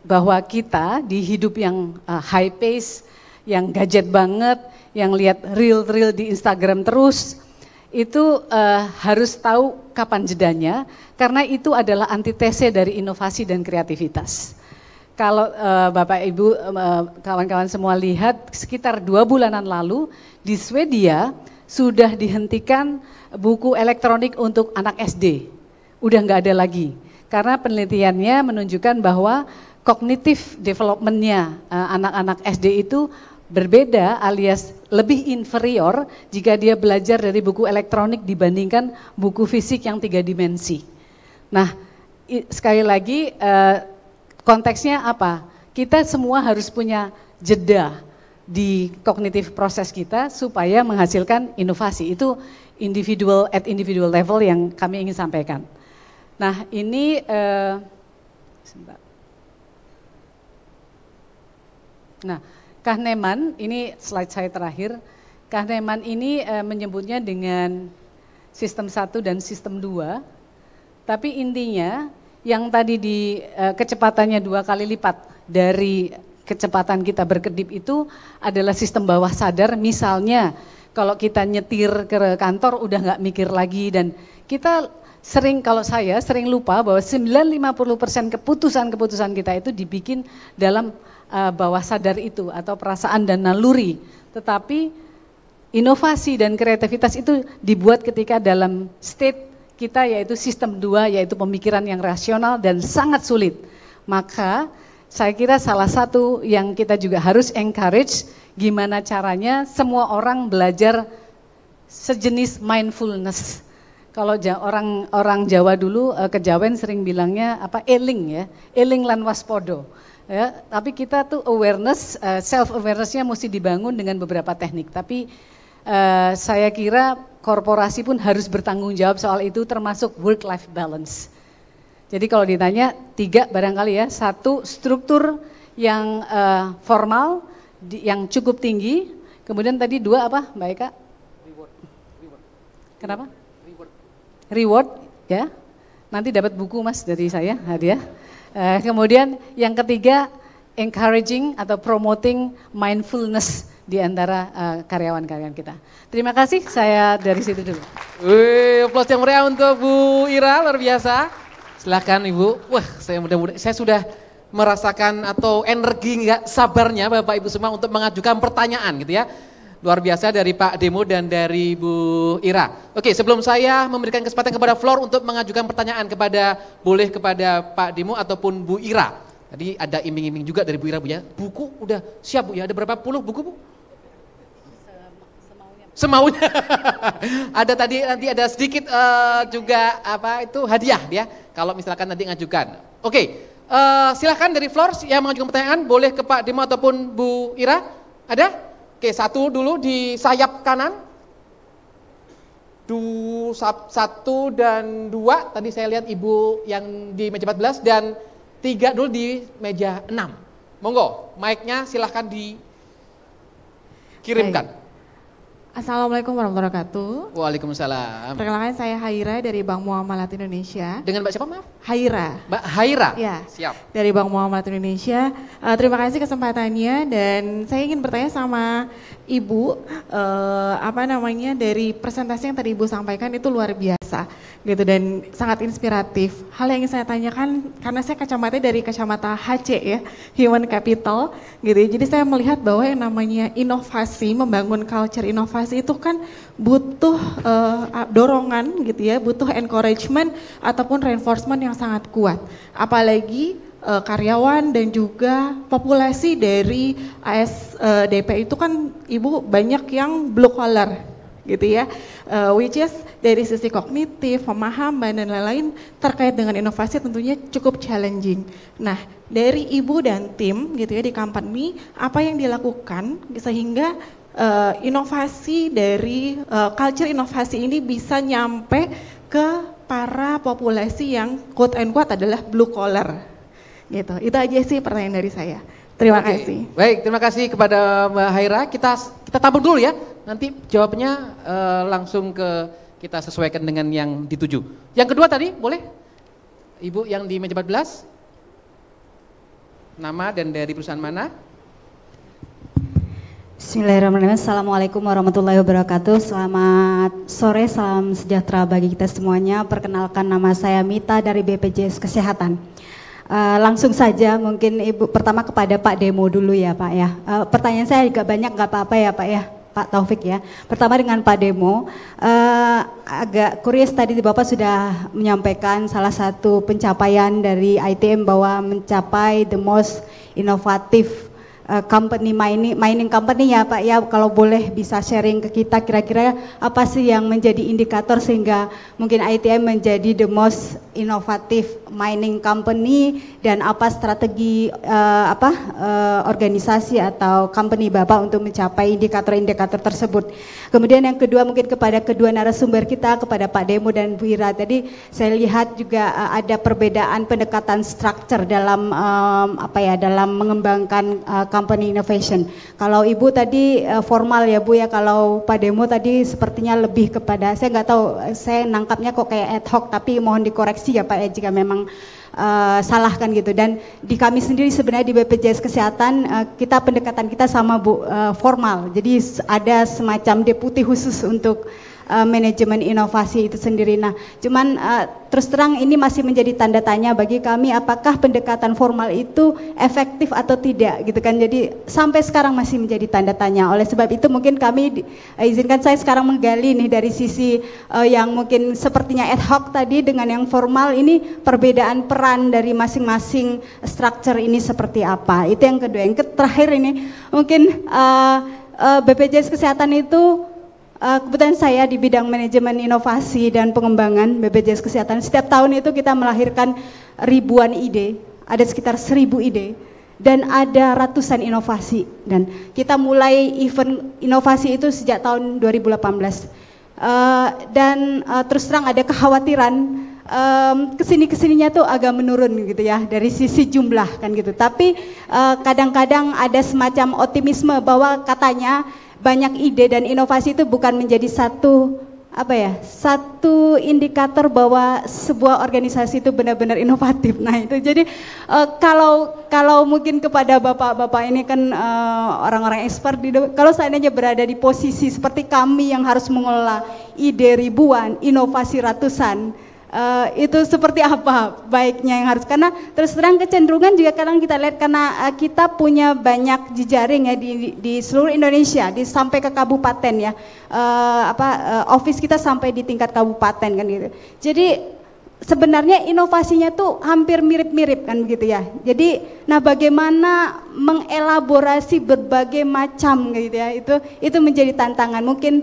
bahwa kita di hidup yang high pace, yang gadget banget, yang lihat reel di Instagram terus, itu harus tahu kapan jedanya, karena itu adalah antitese dari inovasi dan kreativitas. Kalau Bapak Ibu, kawan-kawan semua lihat, sekitar 2 bulanan lalu di Swedia sudah dihentikan buku elektronik untuk anak SD. Udah nggak ada lagi, karena penelitiannya menunjukkan bahwa cognitive development-nya anak-anak SD itu berbeda alias lebih inferior jika dia belajar dari buku elektronik dibandingkan buku fisik yang 3 dimensi. Nah, sekali lagi konteksnya apa? Kita semua harus punya jeda di kognitif proses kita supaya menghasilkan inovasi. Itu individual level yang kami ingin sampaikan. Nah, ini Kahneman, ini slide saya terakhir. Kahneman ini menyebutnya dengan sistem 1 dan sistem 2. Tapi intinya yang tadi di kecepatannya 2 kali lipat dari kecepatan kita berkedip itu adalah sistem bawah sadar. Misalnya kalau kita nyetir ke kantor udah nggak mikir lagi, dan kita kalau saya sering lupa bahwa 50% keputusan kita itu dibikin dalam bawah sadar itu atau perasaan dan naluri. Tetapi inovasi dan kreativitas itu dibuat ketika dalam state kita yaitu sistem 2, yaitu pemikiran yang rasional dan sangat sulit. Maka saya kira salah satu yang kita juga harus encourage, gimana caranya semua orang belajar sejenis mindfulness. Kalau orang Jawa dulu, kejawen sering bilangnya eling ya, eling lan waspodo. Ya, tapi kita tuh awareness, self awareness-nya mesti dibangun dengan beberapa teknik. Tapi saya kira korporasi pun harus bertanggung jawab soal itu, termasuk work-life balance. Jadi kalau ditanya 3 barangkali ya, 1 struktur yang formal, yang cukup tinggi, kemudian tadi 2 apa Mbak Eka? Reward. Kenapa? Reward ya, nanti dapat buku Mas dari saya, hadiah. Kemudian yang ketiga, encouraging atau promoting mindfulness di antara karyawan-karyawan kita. Terima kasih, saya dari situ dulu. Aplaus yang meriah untuk Bu Ira, luar biasa. Silakan Ibu. Wah, saya sudah merasakan atau energi nggak sabarnya Bapak Ibu semua untuk mengajukan pertanyaan gitu ya. Luar biasa dari Pak Demo dan dari Bu Ira. Oke, sebelum saya memberikan kesempatan kepada Floor untuk mengajukan pertanyaan boleh kepada Pak Demo ataupun Bu Ira. Tadi ada iming-iming juga dari Bu Ira, Bu ya. Buku udah siap Bu ya, ada berapa puluh buku Bu? Semaunya. Ada tadi nanti ada sedikit juga hadiah ya, kalau misalkan nanti ngajukan. Oke, silakan dari Floor yang mengajukan pertanyaan, boleh ke Pak Demo ataupun Bu Ira. Ada? Oke, 1 dulu di sayap kanan. 1 dan 2, tadi saya lihat Ibu yang di meja 14, dan 3 dulu di meja 6. Monggo, mic-nya silahkan dikirimkan. Baik. Assalamualaikum warahmatullahi wabarakatuh. Waalaikumsalam. Perkenalkan, saya Haira dari Bank Muamalat Indonesia. Dengan Mbak siapa maaf? Haira. Mbak Haira? Ya, siap. Dari Bank Muamalat Indonesia. Terima kasih kesempatannya, dan saya ingin bertanya sama Ibu, dari presentasi yang tadi Ibu sampaikan itu luar biasa. gitu dan sangat inspiratif. Hal yang ingin saya tanyakan karena saya kacamatanya dari kacamata HC ya, Human Capital gitu ya. Jadi saya melihat bahwa yang namanya inovasi, membangun culture inovasi itu kan butuh dorongan gitu ya, butuh encouragement ataupun reinforcement yang sangat kuat. Apalagi karyawan dan juga populasi dari ASDP itu kan Ibu banyak yang blue collar gitu ya, which is dari sisi kognitif, pemahaman dan lain-lain terkait dengan inovasi tentunya cukup challenging. Nah, dari Ibu dan tim gitu ya di company, apa yang dilakukan sehingga inovasi dari culture inovasi ini bisa nyampe ke para populasi yang quote and quote adalah blue collar gitu. Itu aja sih pertanyaan dari saya. Terima kasih. Baik, terima kasih kepada Mbak Haira. Kita tabung dulu ya. Nanti jawabnya langsung kita sesuaikan dengan yang dituju. Yang kedua tadi boleh? Ibu yang di meja 14. Nama dan dari perusahaan mana? Bismillahirrahmanirrahim. Assalamualaikum warahmatullahi wabarakatuh. Selamat sore, salam sejahtera bagi kita semuanya. Perkenalkan, nama saya Mita dari BPJS Kesehatan. Langsung saja mungkin Ibu pertama kepada Pak Demo dulu ya Pak ya. Pertanyaan saya juga banyak, nggak apa-apa ya Pak ya, Pak Taufik ya. Pertama dengan Pak Demo, agak kurios tadi Bapak sudah menyampaikan salah satu pencapaian dari ITM bahwa mencapai the most inovatif company mining company ya Pak ya. Kalau boleh bisa sharing ke kita kira-kira apa sih yang menjadi indikator sehingga mungkin ITM menjadi the most inovatif mining company dan apa strategi organisasi atau company Bapak untuk mencapai indikator-indikator tersebut. Kemudian yang kedua mungkin kepada kedua narasumber kita, kepada Pak Demo dan Bu Ira, tadi saya lihat juga ada perbedaan pendekatan structure dalam dalam mengembangkan company innovation. Kalau Ibu tadi formal ya Bu ya, kalau Pak Demo tadi sepertinya lebih kepada, saya nggak tahu, saya nangkapnya kok kayak ad hoc, tapi mohon dikoreksi ya Pak ya jika memang salah kan gitu. Dan di kami sendiri sebenarnya di BPJS Kesehatan kita pendekatan kita sama Bu formal. Jadi ada semacam deputi khusus untuk manajemen inovasi itu sendiri. Nah, cuman terus terang ini masih menjadi tanda tanya bagi kami apakah pendekatan formal itu efektif atau tidak gitu kan. Jadi sampai sekarang masih menjadi tanda tanya. Oleh sebab itu mungkin kami izinkan saya sekarang menggali nih dari sisi yang mungkin sepertinya ad hoc tadi dengan yang formal ini, perbedaan peran dari masing-masing structure ini seperti apa. Itu yang kedua. Yang terakhir ini mungkin BPJS Kesehatan itu kebetulan saya di bidang manajemen inovasi dan pengembangan BPJS Kesehatan. Setiap tahun itu kita melahirkan ribuan ide, ada sekitar 1000 ide dan ada ratusan inovasi. Dan kita mulai event inovasi itu sejak tahun 2018. Terus terang ada kekhawatiran kesininya tuh agak menurun gitu ya dari sisi jumlah kan gitu. Tapi kadang-kadang ada semacam optimisme bahwa katanya banyak ide dan inovasi itu bukan menjadi satu indikator bahwa sebuah organisasi itu benar-benar inovatif. Nah itu jadi kalau mungkin kepada bapak-bapak ini kan orang-orang expert, kalau seandainya berada di posisi seperti kami yang harus mengelola ide ribuan, inovasi ratusan, itu seperti apa baiknya yang harus, karena terus terang kecenderungan juga kadang kita lihat karena kita punya banyak jejaring ya di seluruh Indonesia, sampai ke kabupaten ya, office kita sampai di tingkat kabupaten kan gitu. Jadi sebenarnya inovasinya tuh hampir mirip-mirip kan begitu ya. Jadi nah bagaimana mengelaborasi berbagai macam gitu ya, itu menjadi tantangan. Mungkin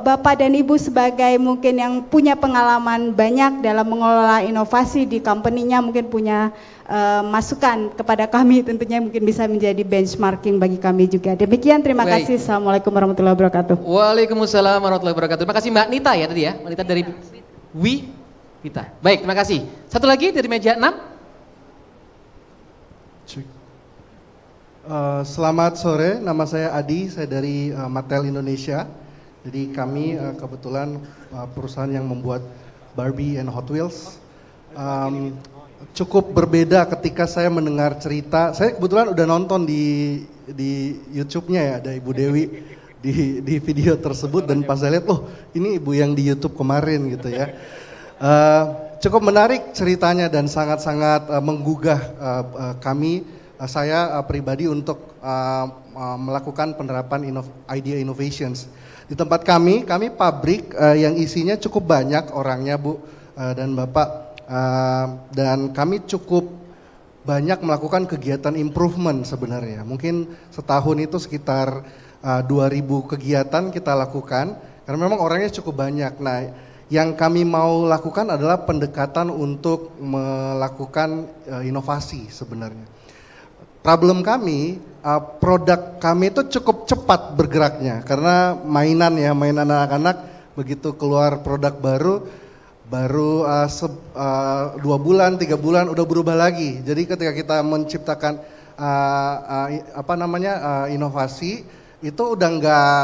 Bapak dan Ibu sebagai mungkin yang punya pengalaman banyak dalam mengelola inovasi di company-nya mungkin punya masukan kepada kami, tentunya mungkin bisa menjadi benchmarking bagi kami juga. Demikian, terima kasih. Assalamualaikum warahmatullahi wabarakatuh. Waalaikumsalam warahmatullahi wabarakatuh. Terima kasih Mbak Nita ya tadi ya, Mbak Nita dari Kita. Baik, terima kasih. Satu lagi dari meja 6. Selamat sore, nama saya Adi, saya dari Mattel Indonesia. Jadi kami kebetulan perusahaan yang membuat Barbie and Hot Wheels. Cukup berbeda ketika saya mendengar cerita. Saya kebetulan udah nonton di YouTube-nya ya, ada Ibu Dewi di video tersebut dan pas saya lihat, oh ini ibu yang di YouTube kemarin gitu ya. Cukup menarik ceritanya dan sangat-sangat menggugah kami, saya pribadi untuk melakukan penerapan idea innovations. Di tempat kami pabrik yang isinya cukup banyak orangnya Bu dan Bapak, dan kami cukup banyak melakukan kegiatan improvement sebenarnya. Mungkin setahun itu sekitar 2.000 kegiatan kita lakukan, karena memang orangnya cukup banyak. Nah, yang kami mau lakukan adalah pendekatan untuk melakukan inovasi sebenarnya. Problem kami, produk kami itu cukup cepat bergeraknya, karena mainan anak-anak, begitu keluar produk baru 2 bulan, 3 bulan udah berubah lagi. Jadi ketika kita menciptakan inovasi, itu udah nggak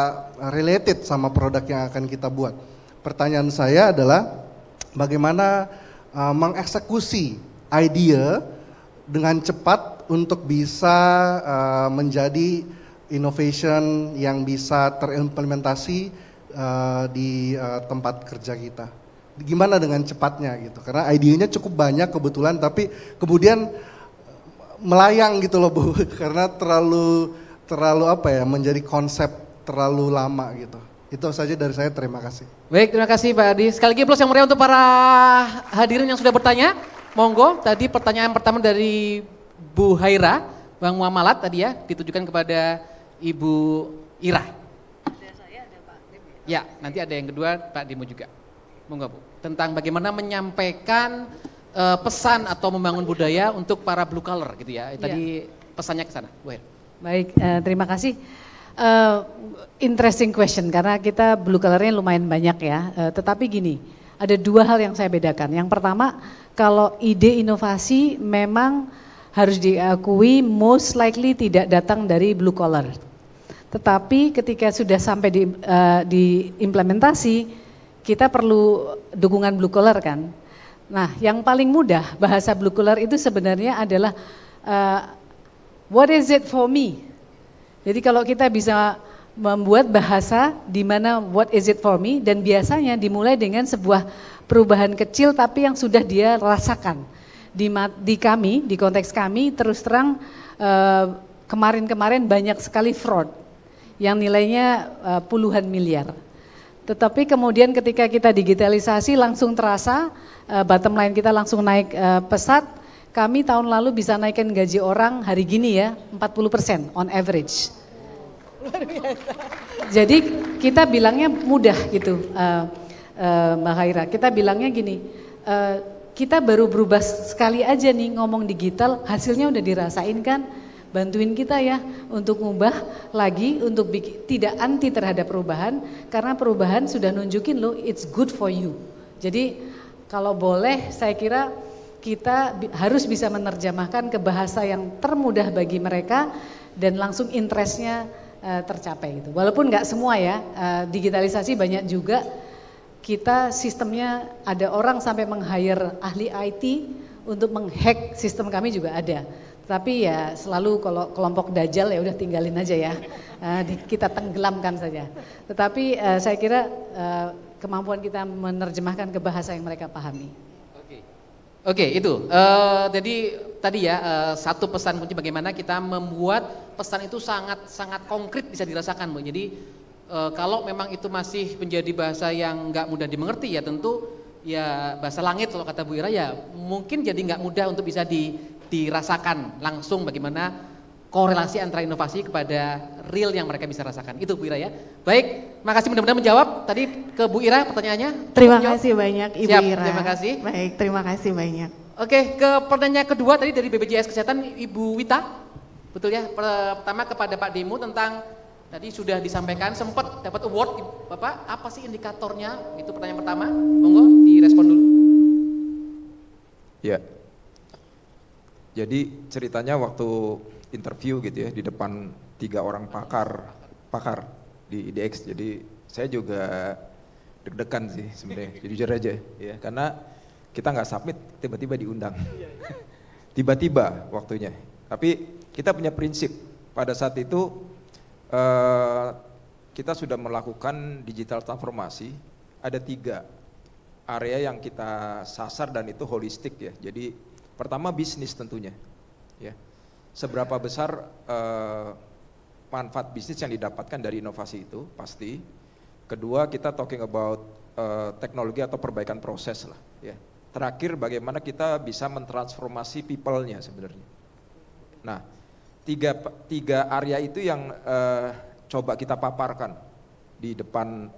related sama produk yang akan kita buat. Pertanyaan saya adalah bagaimana mengeksekusi ide dengan cepat untuk bisa menjadi innovation yang bisa terimplementasi di tempat kerja kita. Gimana dengan cepatnya gitu, karena idenya cukup banyak kebetulan, tapi kemudian melayang gitu loh Bu, karena terlalu menjadi konsep terlalu lama gitu. Itu saja dari saya, terima kasih. Baik, terima kasih Pak Adi. Sekali lagi plus yang meriah untuk para hadirin yang sudah bertanya. Monggo, tadi pertanyaan pertama dari Bu Haira, Bang Muamalat tadi ya, ditujukan kepada Ibu Ira. Ada saya, ada Pak Demo. Ya, nanti ada yang kedua Pak Demo juga. Monggo Bu, tentang bagaimana menyampaikan pesan atau membangun budaya untuk para blue collar gitu ya. Tadi pesannya ke sana, Bu Haira. Baik, terima kasih. Interesting question karena kita blue collar-nya lumayan banyak ya. Tetapi gini, ada 2 hal yang saya bedakan. Yang pertama, kalau ide inovasi memang harus diakui most likely tidak datang dari blue collar. Tetapi ketika sudah sampai di implementasi, kita perlu dukungan blue collar kan. Nah, yang paling mudah bahasa blue collar itu sebenarnya adalah what is it for me? Jadi kalau kita bisa membuat bahasa di mana what is it for me, dan biasanya dimulai dengan sebuah perubahan kecil tapi yang sudah dia rasakan. Di kami, di konteks kami terus terang kemarin-kemarin banyak sekali fraud yang nilainya puluhan miliar. Tetapi kemudian ketika kita digitalisasi langsung terasa, bottom line kita langsung naik pesat. Kami tahun lalu bisa naikkan gaji orang hari gini ya 40% on average. Luar biasa. Jadi kita bilangnya mudah gitu, Mbak Haira. Kita bilangnya gini, kita baru berubah sekali aja nih ngomong digital, hasilnya udah dirasain kan? Bantuin kita ya untuk ngubah lagi, untuk tidak anti terhadap perubahan, karena perubahan sudah nunjukin loh it's good for you. Jadi kalau boleh saya kira kita harus bisa menerjemahkan ke bahasa yang termudah bagi mereka dan langsung interestnya tercapai gitu. Walaupun nggak semua ya, digitalisasi banyak juga kita sistemnya ada orang sampai meng-hire ahli IT untuk menghack sistem kami juga ada. Tapi ya selalu kalau kelompok dajjal ya udah tinggalin aja ya, kita tenggelamkan saja. Tetapi saya kira kemampuan kita menerjemahkan ke bahasa yang mereka pahami. Oke, itu. Jadi tadi ya satu pesan kunci bagaimana kita membuat pesan itu sangat konkret bisa dirasakan, Bu. Jadi kalau memang itu masih menjadi bahasa yang nggak mudah dimengerti ya tentu ya bahasa langit kalau kata Bu Ira ya mungkin jadi nggak mudah untuk bisa dirasakan langsung bagaimana korelasi antara inovasi kepada real yang mereka bisa rasakan. Itu Bu Ira ya. Baik, makasih mudah-mudahan menjawab. Tadi ke Bu Ira pertanyaannya. Terima kasih banyak Ibu Siap, Ira. terima kasih. Baik, terima kasih banyak. Oke, ke pertanyaan kedua tadi dari BPJS Kesehatan Ibu Wita. Betul ya, pertama kepada Pak Demo tentang tadi sudah disampaikan sempat dapat award Bapak, apa sih indikatornya? Itu pertanyaan pertama. Monggo direspon dulu. Ya. Jadi ceritanya waktu interview gitu ya di depan 3 orang pakar di IDX. Jadi saya juga deg-degan sih sebenarnya, jujur aja ya, karena kita nggak submit tiba-tiba diundang. Tiba-tiba waktunya. Tapi kita punya prinsip pada saat itu kita sudah melakukan digital transformasi, ada 3 area yang kita sasar dan itu holistik ya. Jadi pertama bisnis tentunya, ya. Seberapa besar manfaat bisnis yang didapatkan dari inovasi itu pasti. Kedua kita talking about teknologi atau perbaikan proses lah, ya. Terakhir bagaimana kita bisa mentransformasi people-nya sebenarnya. Nah, tiga area itu yang coba kita paparkan di depan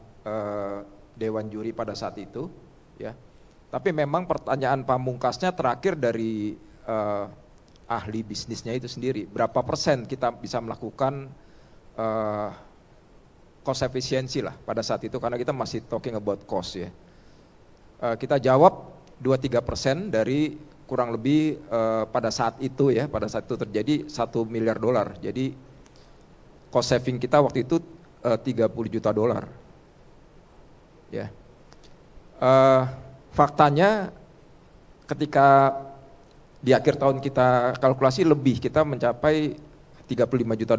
Dewan Juri pada saat itu, ya. Tapi memang pertanyaan pamungkasnya terakhir dari ahli bisnisnya itu sendiri, berapa persen kita bisa melakukan cost efficiency lah pada saat itu, karena kita masih talking about cost ya. Kita jawab 2-3% dari kurang lebih pada saat itu ya, pada saat itu terjadi $1 miliar. Jadi cost saving kita waktu itu $30 juta. Ya. Faktanya ketika di akhir tahun kita kalkulasi lebih, kita mencapai $35 juta.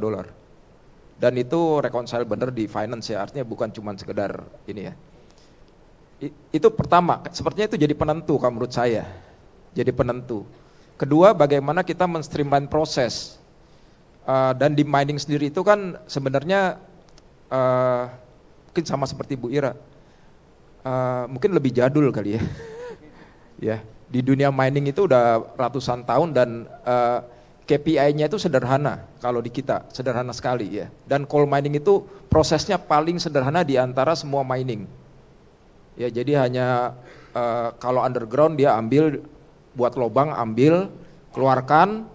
Dan itu reconcile bener di finance ya, artinya bukan cuma sekedar ini ya. Itu pertama, sepertinya itu jadi penentu kalau menurut saya. Jadi penentu. Kedua, bagaimana kita men-streamline proses. Dan di mining sendiri itu kan sebenarnya mungkin sama seperti Bu Ira. Mungkin lebih jadul kali ya. Ya, di dunia mining itu udah ratusan tahun dan KPI-nya itu sederhana kalau di kita, sederhana sekali ya. Dan coal mining itu prosesnya paling sederhana di antara semua mining. Ya, jadi hanya kalau underground dia ambil, buat lubang ambil, keluarkan,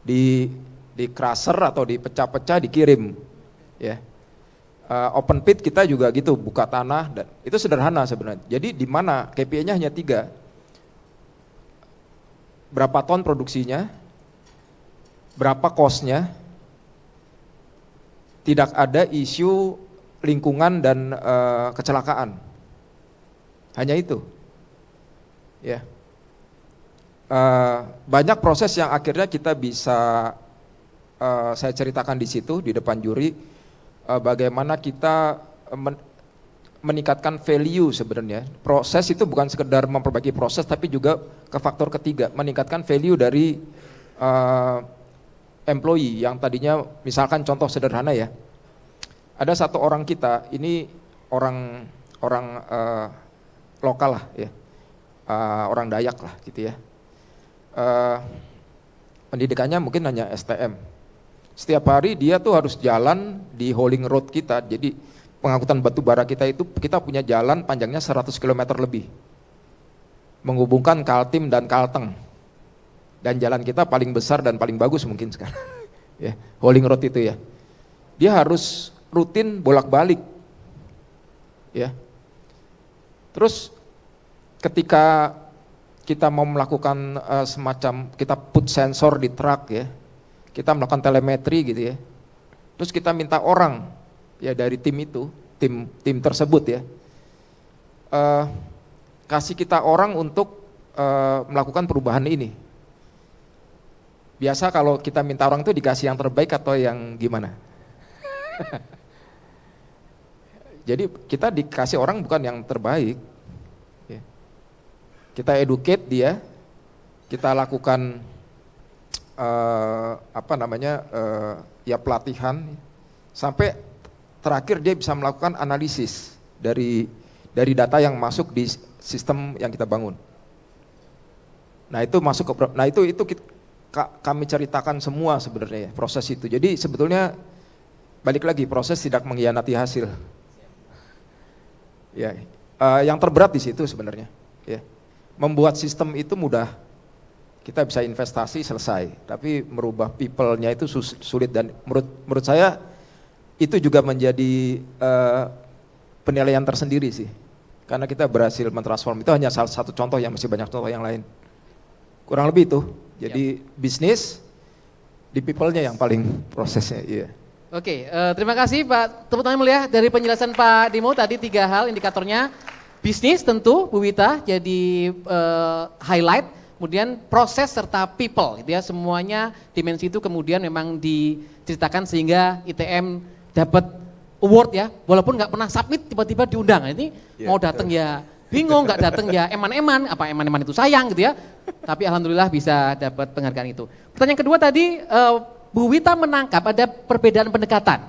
di crusher atau dipecah-pecah dikirim. Ya. Open pit kita juga gitu, buka tanah, dan itu sederhana sebenarnya. Jadi di mana KPI-nya hanya 3. Berapa ton produksinya, berapa cost-nya, tidak ada isu lingkungan dan kecelakaan. Hanya itu. Ya. Banyak proses yang akhirnya kita bisa saya ceritakan di situ di depan juri, bagaimana kita meningkatkan value sebenarnya. Proses itu bukan sekedar memperbaiki proses, tapi juga ke faktor ketiga, meningkatkan value dari employee yang tadinya, misalkan contoh sederhana ya, ada satu orang kita, ini orang lokal lah ya, orang Dayak lah gitu ya. Pendidikannya mungkin hanya STM. Setiap hari dia tuh harus jalan di hauling road kita, jadi pengangkutan batu bara kita itu, kita punya jalan panjangnya 100 km lebih, menghubungkan Kaltim dan Kalteng, dan jalan kita paling besar dan paling bagus mungkin sekarang, ya, hauling road itu ya. Dia harus rutin bolak-balik, ya. Terus ketika kita mau melakukan semacam, kita put sensor di truk ya, kita melakukan telemetri gitu ya, terus kita minta orang ya dari tim itu, tim tersebut ya, kasih kita orang untuk melakukan perubahan ini. Biasa kalau kita minta orang itu dikasih yang terbaik atau yang gimana? Jadi kita dikasih orang bukan yang terbaik. Kita educate dia, kita lakukan ya pelatihan, sampai terakhir dia bisa melakukan analisis dari data yang masuk di sistem yang kita bangun. Nah itu masuk ke, nah itu kami ceritakan semua sebenarnya ya, proses itu. Jadi sebetulnya balik lagi, proses tidak mengkhianati hasil. Ya, yang terberat di situ sebenarnya. Ya. Membuat sistem itu mudah, kita bisa investasi selesai, tapi merubah people-nya itu sulit, dan menurut saya itu juga menjadi penilaian tersendiri sih, karena kita berhasil mentransform. Itu hanya salah satu contoh, yang masih banyak contoh yang lain. Kurang lebih itu. Jadi bisnis di people-nya yang paling prosesnya. Iya. Oke, terima kasih Pak. Tepuk tangan mulia dari penjelasan Pak Dimo tadi, 3 hal indikatornya. Bisnis tentu Bu Wita jadi highlight, kemudian proses serta people gitu ya, semuanya dimensi itu kemudian memang diceritakan sehingga ITM dapat award ya, walaupun nggak pernah submit tiba-tiba diundang. Ini Iya, mau datang ya bingung, nggak datang ya eman-eman, apa eman-eman itu sayang gitu ya. Tapi alhamdulillah bisa dapat penghargaan itu. Pertanyaan kedua tadi, Bu Wita menangkap ada perbedaan pendekatan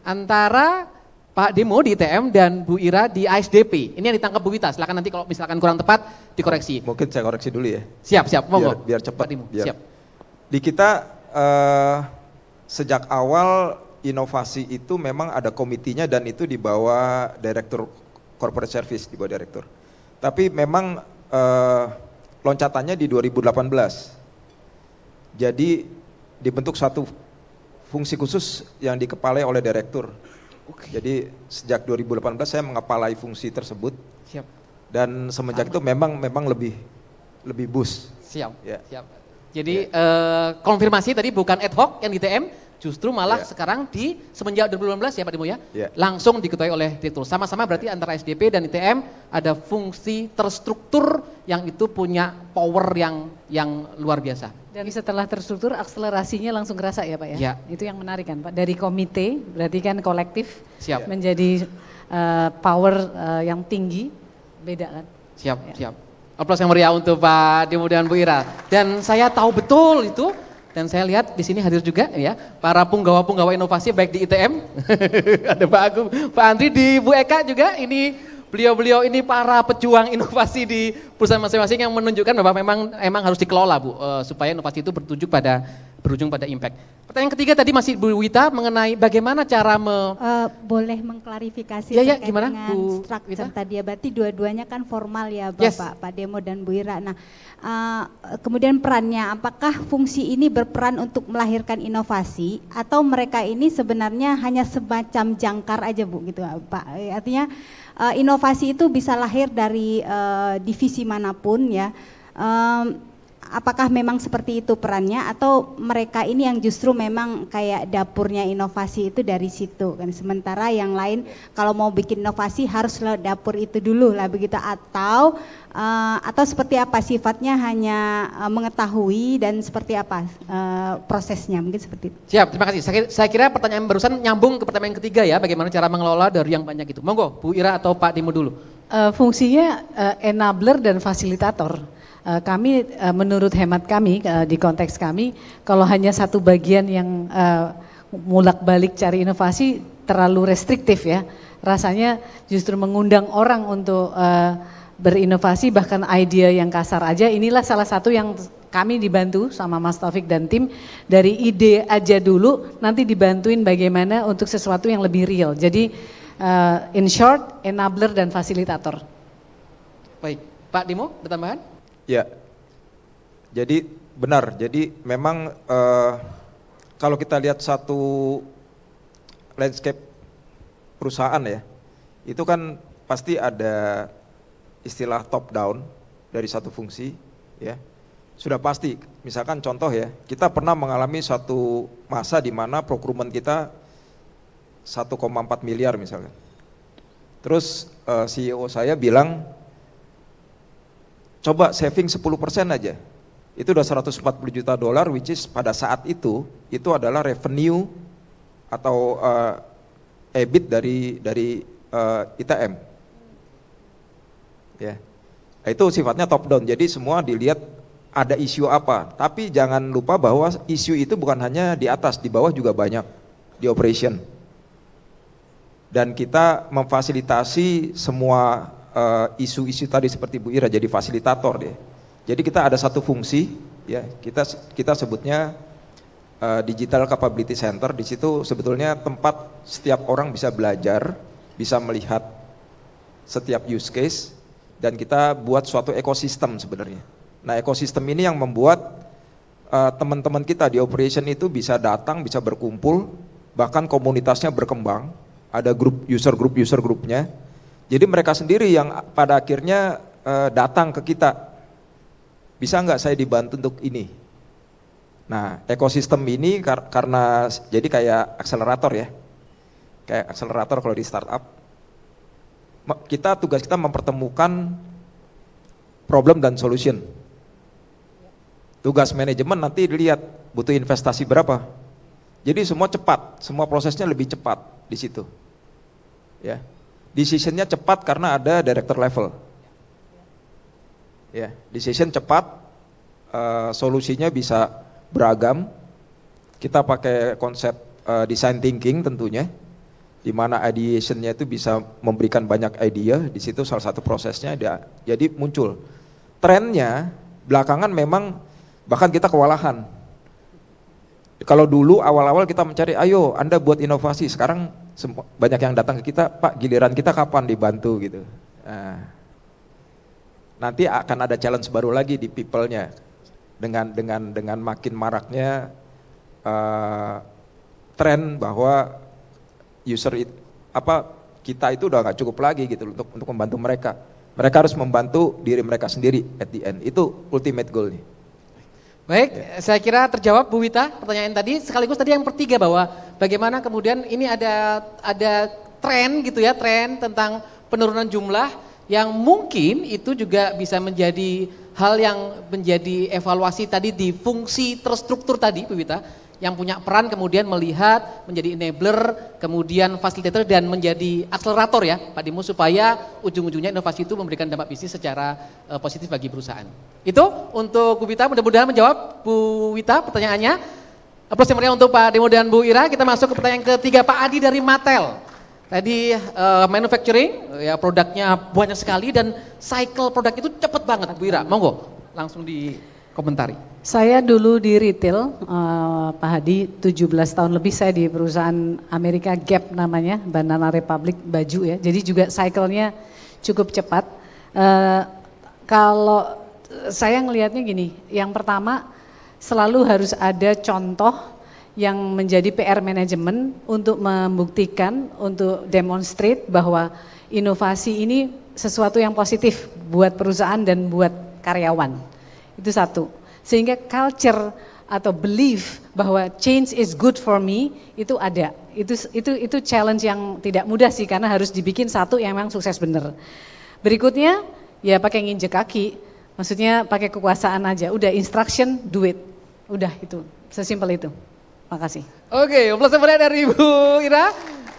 antara Pak Demo di ITM dan Bu Ira di ASDP. Ini yang ditangkap Bu Wita. Silakan nanti kalau misalkan kurang tepat dikoreksi. Mungkin saya koreksi dulu ya. Siap, monggo. Biar cepat. Pak Demo, Biar. siap. Di kita sejak awal inovasi itu memang ada komitinya dan itu di bawah Direktur Corporate Service, di bawah Direktur. Tapi memang loncatannya di 2018. Jadi dibentuk satu fungsi khusus yang dikepalai oleh Direktur. Jadi sejak 2018 saya mengepalai fungsi tersebut. Siap. Dan semenjak itu memang lebih boost. Siap. Ya. Siap. Jadi konfirmasi tadi bukan ad hoc yang di ITM, justru malah sekarang di semenjak 2018 ya Pak Demo ya, langsung diketuai oleh Direktur. Sama-sama berarti antara SDP dan ITM ada fungsi terstruktur yang itu punya power yang luar biasa. Dan setelah terstruktur akselerasinya langsung kerasa ya Pak ya? Ya. Itu yang menarik kan Pak, dari komite berarti kan kolektif Siap. menjadi power yang tinggi, beda kan? Siap. Aplaus yang meriah untuk Pak Demo dan Bu Ira. Dan saya tahu betul itu. Dan saya lihat di sini hadir juga ya para punggawa-punggawa inovasi baik di ITM, ada Pak Agung, Pak Andri, di Bu Eka juga. Ini beliau-beliau ini para pejuang inovasi di perusahaan masing-masing yang menunjukkan bahwa memang harus dikelola Bu, supaya inovasi itu berujung pada impact. Pertanyaan ketiga tadi masih Bu Wita mengenai bagaimana cara boleh mengklarifikasi ya, terkait gimana, dengan Bu struktur Wita? tadi ya, berarti dua-duanya kan formal ya Bapak, Pak Demo dan Bu Ira. Nah, kemudian perannya, apakah fungsi ini berperan untuk melahirkan inovasi atau mereka ini sebenarnya hanya semacam jangkar aja Bu gitu Pak? Artinya inovasi itu bisa lahir dari divisi manapun ya. Apakah memang seperti itu perannya atau mereka ini yang justru memang kayak dapurnya inovasi itu dari situ kan, sementara yang lain kalau mau bikin inovasi harus lewat dapur itu dulu lah begitu, atau seperti apa sifatnya, hanya mengetahui dan seperti apa prosesnya, mungkin seperti itu. Siap, terima kasih. Saya kira pertanyaan barusan nyambung ke pertanyaan ketiga ya, bagaimana cara mengelola dari yang banyak itu. Monggo Bu Ira atau Pak Demo dulu. Fungsinya enabler dan fasilitator. Kami menurut hemat kami di konteks kami, kalau hanya satu bagian yang mulak-balik cari inovasi terlalu restriktif ya. Rasanya justru mengundang orang untuk berinovasi, bahkan ide yang kasar aja. Inilah salah satu yang kami dibantu sama Mas Taufik dan tim, dari ide aja dulu, nanti dibantuin bagaimana untuk sesuatu yang lebih real. Jadi in short, enabler dan fasilitator. Baik, Pak Demo, ada tambahan? Ya, jadi benar. Jadi memang kalau kita lihat satu landscape perusahaan ya, itu kan pasti ada istilah top down dari satu fungsi, ya. Sudah pasti. Misalkan contoh ya, kita pernah mengalami satu masa di mana procurement kita 1,4 miliar misalkan. Terus CEO saya bilang, coba saving 10% aja, itu udah 140 juta dolar, which is pada saat itu adalah revenue atau EBIT dari ITM. Ya, itu sifatnya top down, jadi semua dilihat ada isu apa, tapi jangan lupa bahwa isu itu bukan hanya di atas, di bawah juga banyak, di operation. Dan kita memfasilitasi semua isu-isu tadi seperti Bu Ira, jadi fasilitator deh. Jadi kita ada satu fungsi ya, kita sebutnya Digital Capability Center. Di situ sebetulnya tempat setiap orang bisa belajar, bisa melihat setiap use case, dan kita buat suatu ekosistem sebenarnya. Nah, ekosistem ini yang membuat teman-teman kita di operation itu bisa datang, bisa berkumpul, bahkan komunitasnya berkembang, ada user grupnya. Jadi mereka sendiri yang pada akhirnya datang ke kita, bisa nggak saya dibantu untuk ini? Nah, ekosistem ini karena jadi kayak akselerator ya, kayak akselerator kalau di startup. Tugas kita mempertemukan problem dan solution. Tugas manajemen nanti dilihat butuh investasi berapa. Jadi semua cepat, semua prosesnya lebih cepat di situ. Ya, decisionnya cepat karena ada director level. Ya, decision cepat, solusinya bisa beragam. Kita pakai konsep design thinking tentunya, di mana ideationnya itu bisa memberikan banyak ide. Di situ salah satu prosesnya jadi muncul. Trennya belakangan memang bahkan kita kewalahan. Kalau dulu awal-awal kita mencari, ayo Anda buat inovasi, sekarang banyak yang datang ke kita, Pak giliran kita kapan dibantu gitu. Nah, nanti akan ada challenge baru lagi di people-nya dengan makin maraknya tren bahwa kita itu udah nggak cukup lagi gitu untuk membantu mereka. Mereka harus membantu diri mereka sendiri at the end. Itu ultimate goal nih. Baik, saya kira terjawab Bu Wita pertanyaan tadi. Sekaligus tadi yang ketiga bahwa bagaimana kemudian ini ada tren gitu ya, tren tentang penurunan jumlah yang mungkin itu juga bisa menjadi hal yang menjadi evaluasi tadi di fungsi terstruktur tadi Bu Wita, yang punya peran kemudian melihat menjadi enabler, kemudian fasilitator dan menjadi akselerator ya Pak Demo, supaya ujung-ujungnya inovasi itu memberikan dampak bisnis secara positif bagi perusahaan. Itu untuk Bu Wita, mudah-mudahan menjawab Bu Wita pertanyaannya. Aplaus yang meriah untuk Pak Demo dan Bu Ira. Kita masuk ke pertanyaan ketiga, Pak Adi dari Mattel. Tadi manufacturing, ya produknya banyak sekali dan cycle produk itu cepat banget Bu Ira. Monggo langsung dikomentari. Saya dulu di retail, Pak Hadi, 17 tahun lebih saya di perusahaan Amerika Gap namanya, Banana Republic baju ya. Jadi juga cycle-nya cukup cepat. Kalau saya ngelihatnya gini, yang pertama selalu harus ada contoh yang menjadi PR manajemen untuk membuktikan, untuk demonstrate bahwa inovasi ini sesuatu yang positif buat perusahaan dan buat karyawan. Itu satu. Sehingga culture atau belief bahwa change is good for me itu ada. Itu challenge yang tidak mudah sih, karena harus dibikin satu yang memang sukses bener. Berikutnya ya pakai nginjek kaki. Maksudnya pakai kekuasaan aja. Udah instruction, do it. Udah itu. Sesimpel itu. Makasih. Oke, aplaus dari Bu Ira.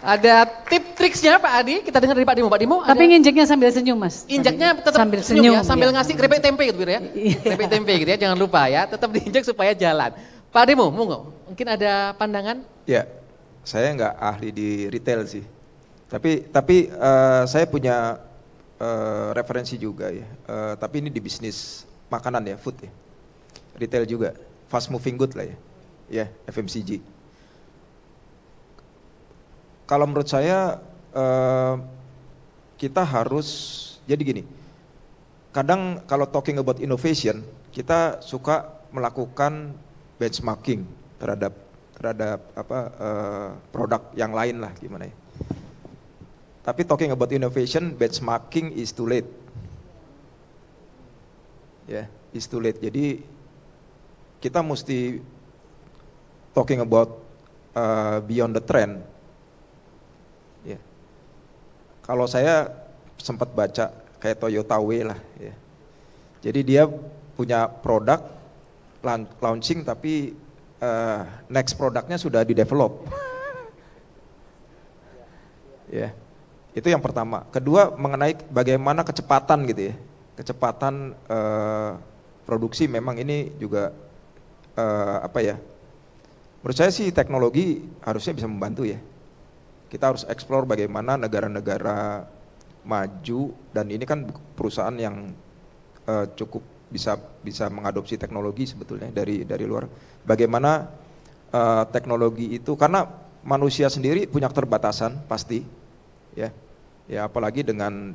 Ada tip triksnya Pak Adi, kita dengar dari Pak Demo. Pak Demo tapi nginjeknya sambil senyum Mas. Injeknya tetap sambil senyum ya, sambil ya. ngasih keripik tempe gitu ya. Keripik tempe gitu ya, jangan lupa ya, tetap diinjek supaya jalan. Pak Demo, mungkin ada pandangan? Ya, saya nggak ahli di retail sih. Tapi saya punya referensi juga ya. Tapi ini di bisnis makanan ya, food ya. Retail juga, fast moving good lah ya. Ya, FMCG. Kalau menurut saya kita harus, jadi gini, kadang kalau talking about innovation, kita suka melakukan benchmarking terhadap produk yang lain lah gimana ya. Tapi talking about innovation, benchmarking is too late. Ya, is too late. Jadi kita mesti talking about beyond the trend. Ya. Kalau saya sempat baca kayak Toyota Way lah ya. Jadi dia punya produk launching tapi next produknya sudah di develop. Ya. Itu yang pertama. Kedua mengenai bagaimana kecepatan gitu ya. Kecepatan produksi memang ini juga menurut saya sih teknologi harusnya bisa membantu ya. Kita harus explore bagaimana negara-negara maju, dan ini kan perusahaan yang cukup bisa mengadopsi teknologi sebetulnya dari luar. Bagaimana teknologi itu, karena manusia sendiri punya keterbatasan pasti, ya apalagi dengan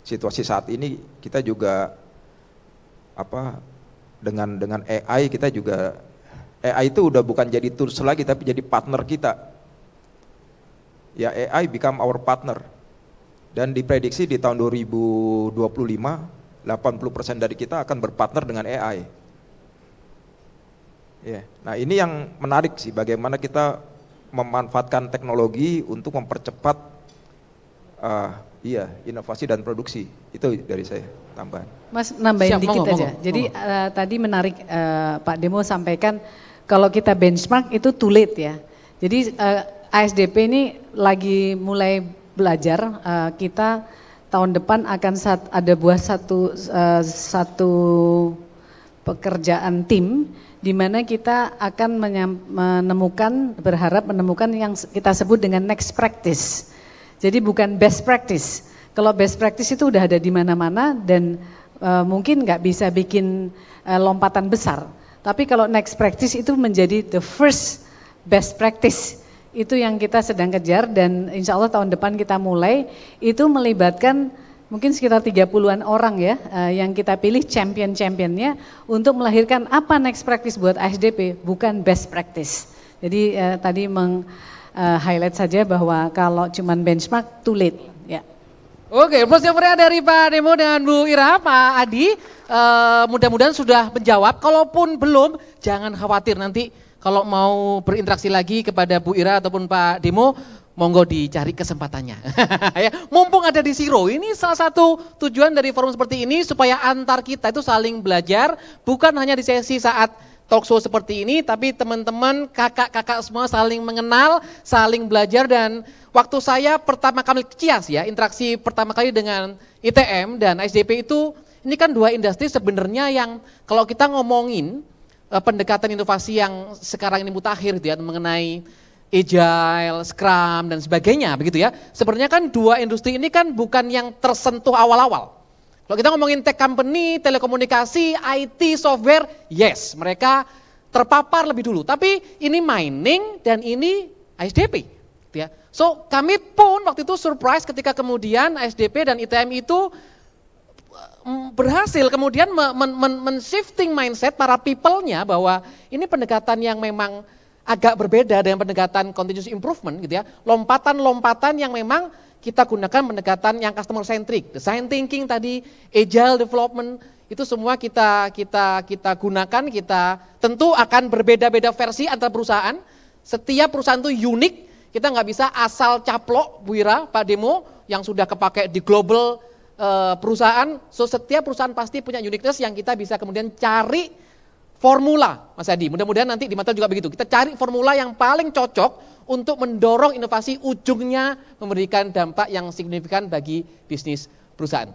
situasi saat ini kita juga dengan AI kita juga. AI itu udah bukan jadi tools lagi tapi jadi partner kita. Ya, AI become our partner. Dan diprediksi di tahun 2025 80% dari kita akan berpartner dengan AI. Ya. Nah, ini yang menarik sih, bagaimana kita memanfaatkan teknologi untuk mempercepat inovasi dan produksi. Itu dari saya tambahan. Mas nambahin Siap, dikit monggo, aja. Jadi tadi menarik Pak Demo sampaikan kalau kita benchmark itu too late ya. Jadi ASDP ini lagi mulai belajar, kita tahun depan akan ada buat satu pekerjaan tim di mana kita akan berharap menemukan yang kita sebut dengan next practice. Jadi bukan best practice. Kalau best practice itu udah ada di mana-mana dan mungkin nggak bisa bikin lompatan besar. Tapi kalau next practice itu menjadi the first best practice. Itu yang kita sedang kejar dan insya Allah tahun depan kita mulai. Itu melibatkan mungkin sekitar 30-an orang ya, yang kita pilih champion-championnya untuk melahirkan apa next practice buat ASDP, bukan best practice. Jadi tadi highlight saja bahwa kalau cuman benchmark too late. Ya. Oke, plus yang meriah dari Pak Demo dan Bu Ira, Pak Adi, mudah-mudahan sudah menjawab. Kalaupun belum, jangan khawatir nanti kalau mau berinteraksi lagi kepada Bu Ira ataupun Pak Demo, monggo dicari kesempatannya. Ya, mumpung ada di Siro, ini salah satu tujuan dari forum seperti ini supaya antar kita itu saling belajar, bukan hanya di sesi saat talk show seperti ini, tapi teman-teman, kakak-kakak semua saling mengenal, saling belajar. Dan waktu saya pertama kali Cias ya, interaksi pertama kali dengan ITM dan ASDP itu, ini kan dua industri sebenarnya yang kalau kita ngomongin pendekatan inovasi yang sekarang ini mutakhir gitu ya, mengenai Agile, Scrum dan sebagainya begitu ya. Sebenarnya kan dua industri ini kan bukan yang tersentuh awal-awal. Kalau kita ngomongin tech company, telekomunikasi, IT, software, yes, mereka terpapar lebih dulu. Tapi ini mining dan ini ASDP gitu ya. So kami pun waktu itu surprise ketika kemudian ASDP dan ITM itu berhasil kemudian men-shifting mindset para people-nya bahwa ini pendekatan yang memang agak berbeda dengan pendekatan continuous improvement gitu ya. Lompatan-lompatan yang memang kita gunakan pendekatan yang customer centric, design thinking tadi, agile development, itu semua kita gunakan, kita tentu akan berbeda-beda versi antar perusahaan. Setiap perusahaan itu unik, kita nggak bisa asal caplok Bu Ira, Pak Demo yang sudah kepake di global perusahaan. So setiap perusahaan pasti punya uniqueness yang kita bisa kemudian cari formula, Mas Adi. Mudah-mudahan nanti di Mata juga begitu. Kita cari formula yang paling cocok untuk mendorong inovasi ujungnya memberikan dampak yang signifikan bagi bisnis perusahaan.